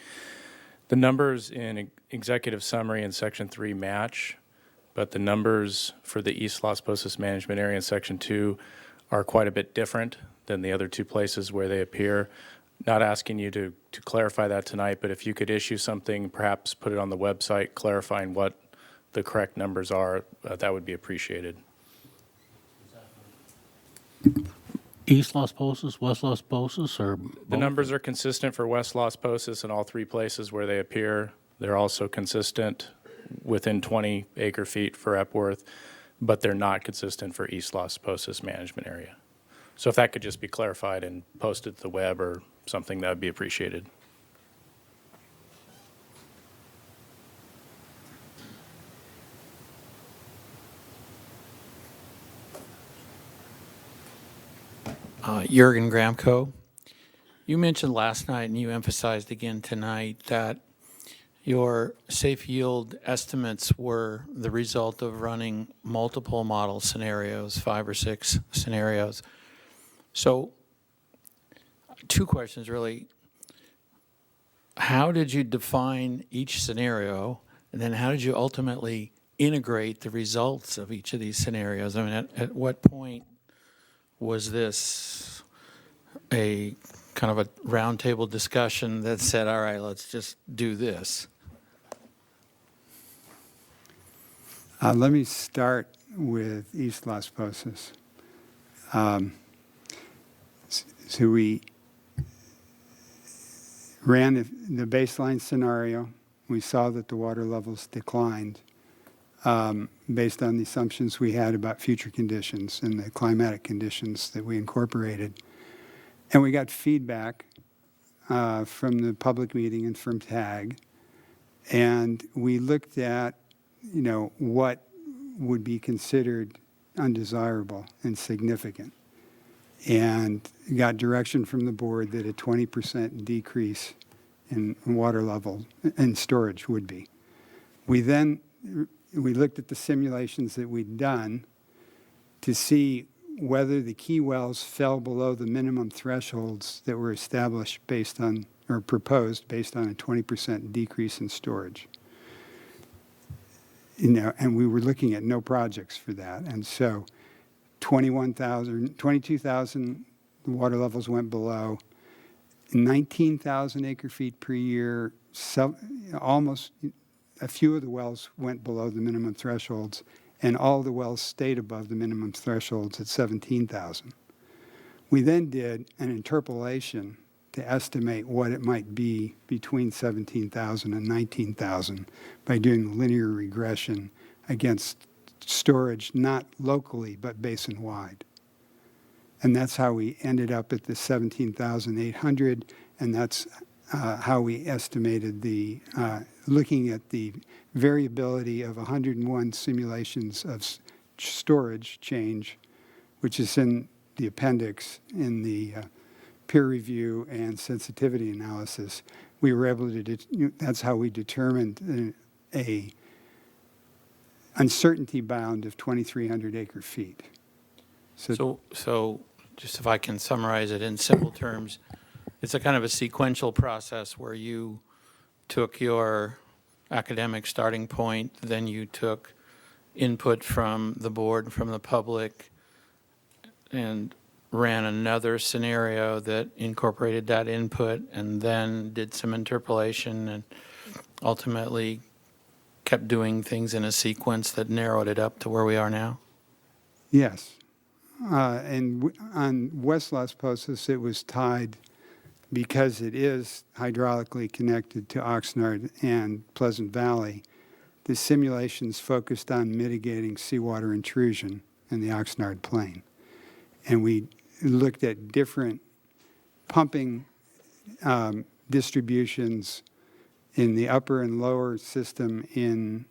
The numbers in executive summary and section 3 match, but the numbers for the East Las Posas management area in section 2 are quite a bit different than the other two places where they appear. Not asking you to clarify that tonight, but if you could issue something, perhaps put it on the website clarifying what the correct numbers are, that would be appreciated. East Las Posas, West Las Posas, or The numbers are consistent for West Las Posas in all three places where they appear. They're also consistent within 20 acre feet for Epworth, but they're not consistent for East Las Posas management area. So if that could just be clarified and posted to the web or something, that would be appreciated. Jurgen Gramco, you mentioned last night and you emphasized again tonight that your safe yield estimates were the result of running multiple model scenarios, 5 or 6 scenarios. So 2 questions really. How did you define each scenario, and then how did you ultimately integrate the results of each of these scenarios? I mean, at what point was this a kind of a roundtable discussion that said, all right, let's just do this? Let me start with East Las Posas. So we ran the baseline scenario. We saw that the water levels declined based on the assumptions we had about future conditions and the climatic conditions that we incorporated. And we got feedback from the public meeting and from TAG. And we looked at, what would be considered undesirable and significant. And got direction from the board that a 20% decrease in water level and storage would be. We looked at the simulations that we'd done to see whether the key wells fell below the minimum thresholds that were established based on, or proposed based on a 20% decrease in storage. And we were looking at no projects for that. And so 22,000 water levels went below, 19,000 acre feet per year, almost a few of the wells went below the minimum thresholds, and all the wells stayed above the minimum thresholds at 17,000. We then did an interpolation to estimate what it might be between 17,000 and 19,000 by doing linear regression against storage, not locally, but basin-wide. And that's how we ended up at the 17,800, and that's how we estimated looking at the variability of 101 simulations of storage change, which is in the appendix in the peer review and sensitivity analysis. We were able to, that's how we determined a uncertainty bound of 2,300 acre feet. So just if I can summarize it in simple terms, it's a kind of a sequential process where you took your academic starting point, then you took input from the board, from the public, and ran another scenario that incorporated that input, and then did some interpolation and ultimately kept doing things in a sequence that narrowed it up to where we are now? Yes. And on West Las Posas, it was tied because it is hydraulically connected to Oxnard and Pleasant Valley. The simulations focused on mitigating seawater intrusion in the Oxnard Plain. And we looked at different pumping distributions in the upper and lower system in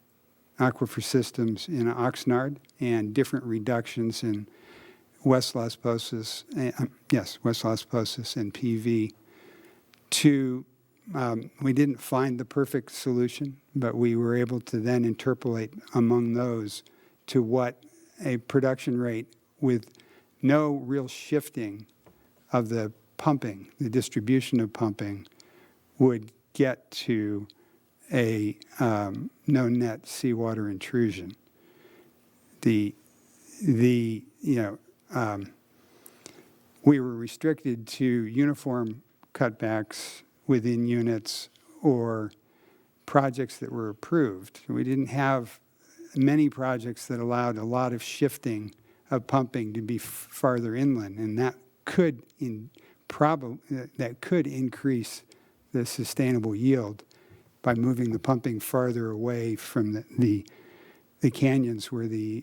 aquifer systems in Oxnard, and different reductions in West Las Posas, West Las Posas and PV. We didn't find the perfect solution, but we were able to then interpolate among those to what a production rate with no real shifting of the pumping, the distribution of pumping, would get to a no net seawater intrusion. We were restricted to uniform cutbacks within units or projects that were approved. We didn't have many projects that allowed a lot of shifting of pumping to be farther inland, and that could increase the sustainable yield by moving the pumping farther away from the canyons where the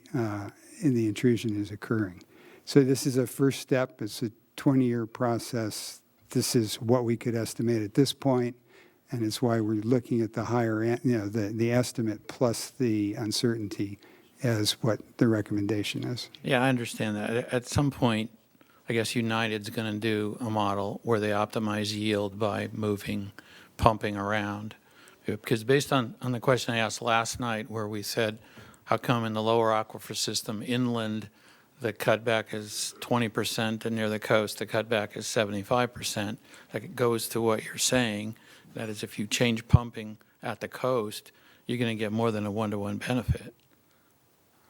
intrusion is occurring. So this is a first step. It's a 20-year process. This is what we could estimate at this point, and it's why we're looking at the higher, the estimate plus the uncertainty as what the recommendation is. Yeah, I understand that. At some point, I guess United's going to do a model where they optimize yield by moving pumping around. Because based on the question I asked last night where we said, how come in the lower aquifer system inland the cutback is 20% and near the coast the cutback is 75%, that goes to what you're saying. That is, if you change pumping at the coast, you're going to get more than a one-to-one benefit.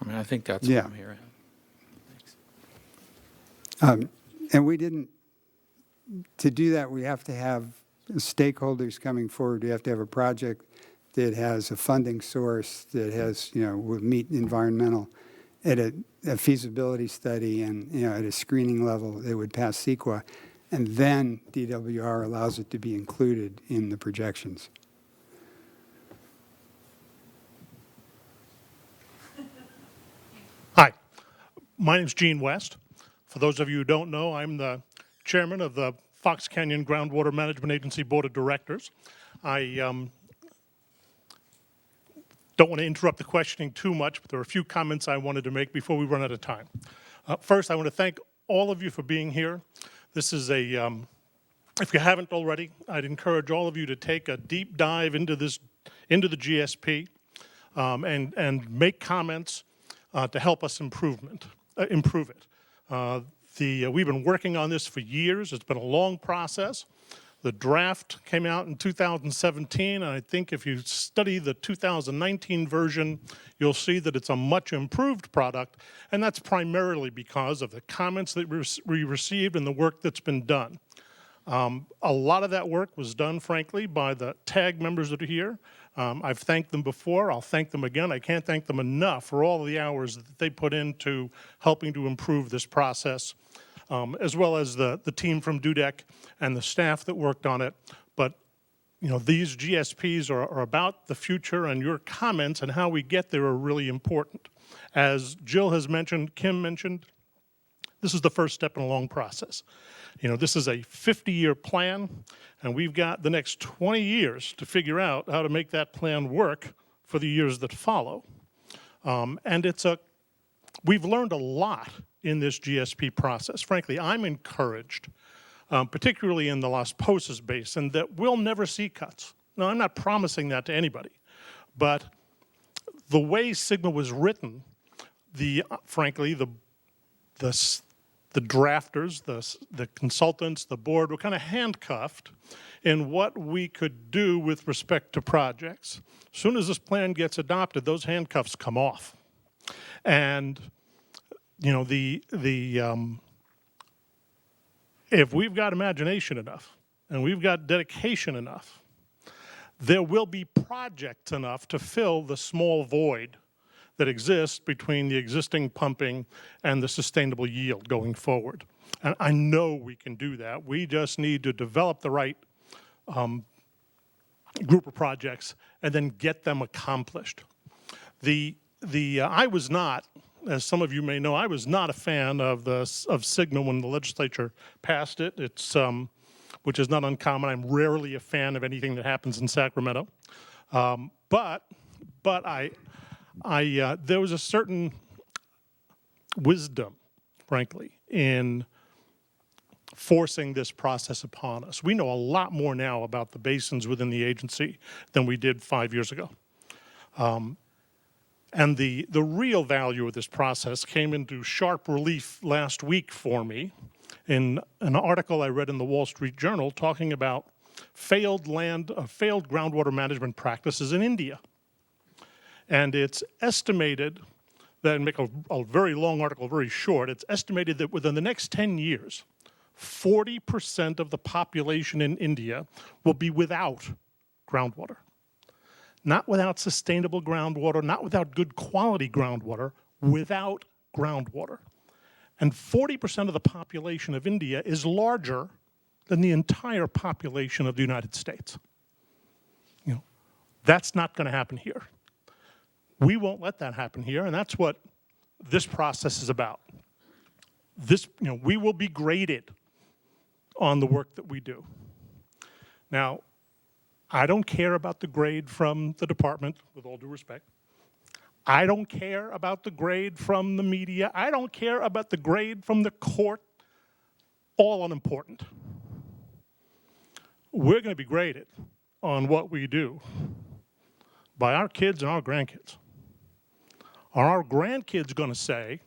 I mean, I think that's what I'm hearing. And we didn't, to do that, we have to have stakeholders coming forward. We have to have a project that has a funding source, that has, will meet environmental, at a feasibility study and, at a screening level, it would pass CEQA. And then DWR allows it to be included in the projections. Hi, my name's Gene West. For those of you who don't know, I'm the chairman of the Fox Canyon Groundwater Management Agency Board of Directors. I don't want to interrupt the questioning too much, but there are a few comments I wanted to make before we run out of time. First, I want to thank all of you for being here. This is if you haven't already, I'd encourage all of you to take a deep dive into the GSP and make comments to help us improve it. We've been working on this for years. It's been a long process. The draft came out in 2017, and I think if you study the 2019 version, you'll see that it's a much improved product, and that's primarily because of the comments that we received and the work that's been done. A lot of that work was done, frankly, by the TAG members that are here. I've thanked them before. I'll thank them again. I can't thank them enough for all of the hours that they put into helping to improve this process, as well as the team from DUDEC and the staff that worked on it. But these GSPs are about the future, and your comments and how we get there are really important. As Jill has mentioned, Kim mentioned, this is the first step in a long process. This is a 50-year plan, and we've got the next 20 years to figure out how to make that plan work for the years that follow. And we've learned a lot in this GSP process. Frankly, I'm encouraged, particularly in the Las Posas Basin, that we'll never see cuts. Now, I'm not promising that to anybody, but the way SGMA was written, frankly, the drafters, the consultants, the board were kind of handcuffed in what we could do with respect to projects. As soon as this plan gets adopted, those handcuffs come off. And if we've got imagination enough and we've got dedication enough, there will be projects enough to fill the small void that exists between the existing pumping and the sustainable yield going forward. And I know we can do that. We just need to develop the right group of projects and then get them accomplished. I was not, as some of you may know, I was not a fan of SGMA when the legislature passed it. Which is not uncommon. I'm rarely a fan of anything that happens in Sacramento, but there was a certain wisdom, frankly, in forcing this process upon us. We know a lot more now about the basins within the agency than we did 5 years ago. And the real value of this process came into sharp relief last week for me in an article I read in the Wall Street Journal talking about failed groundwater management practices in India. And it's estimated that, and make a very long article very short, it's estimated that within the next 10 years, 40% of the population in India will be without groundwater. Not without sustainable groundwater, not without good quality groundwater, without groundwater. And 40% of the population of India is larger than the entire population of the United States. You know, that's not going to happen here. We won't let that happen here, and that's what this process is about. We will be graded on the work that we do. Now, I don't care about the grade from the department, with all due respect. I don't care about the grade from the media. I don't care about the grade from the court. All unimportant. We're going to be graded on what we do by our kids and our grandkids. Are our grandkids going to say,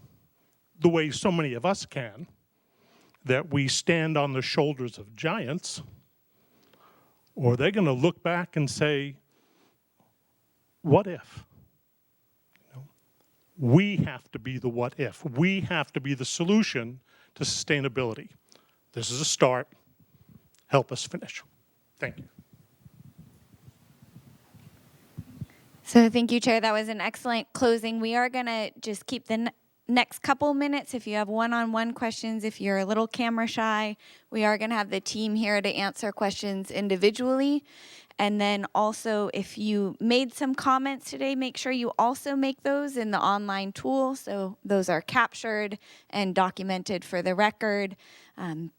the way so many of us can, that we stand on the shoulders of giants? Or are they going to look back and say, what if? We have to be the what if. We have to be the solution to sustainability. This is a start. Help us finish. Thank you. So thank you, Chair. That was an excellent closing. We are going to just keep the next couple minutes. If you have one-on-one questions, if you're a little camera shy, we are going to have the team here to answer questions individually. And then also, if you made some comments today, make sure you also make those in the online tool, so those are captured and documented for the record.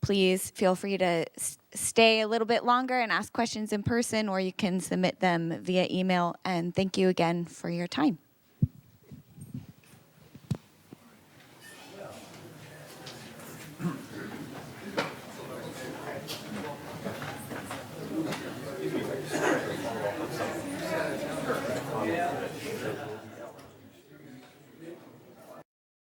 Please feel free to stay a little bit longer and ask questions in person, or you can submit them via email. And thank you again for your time.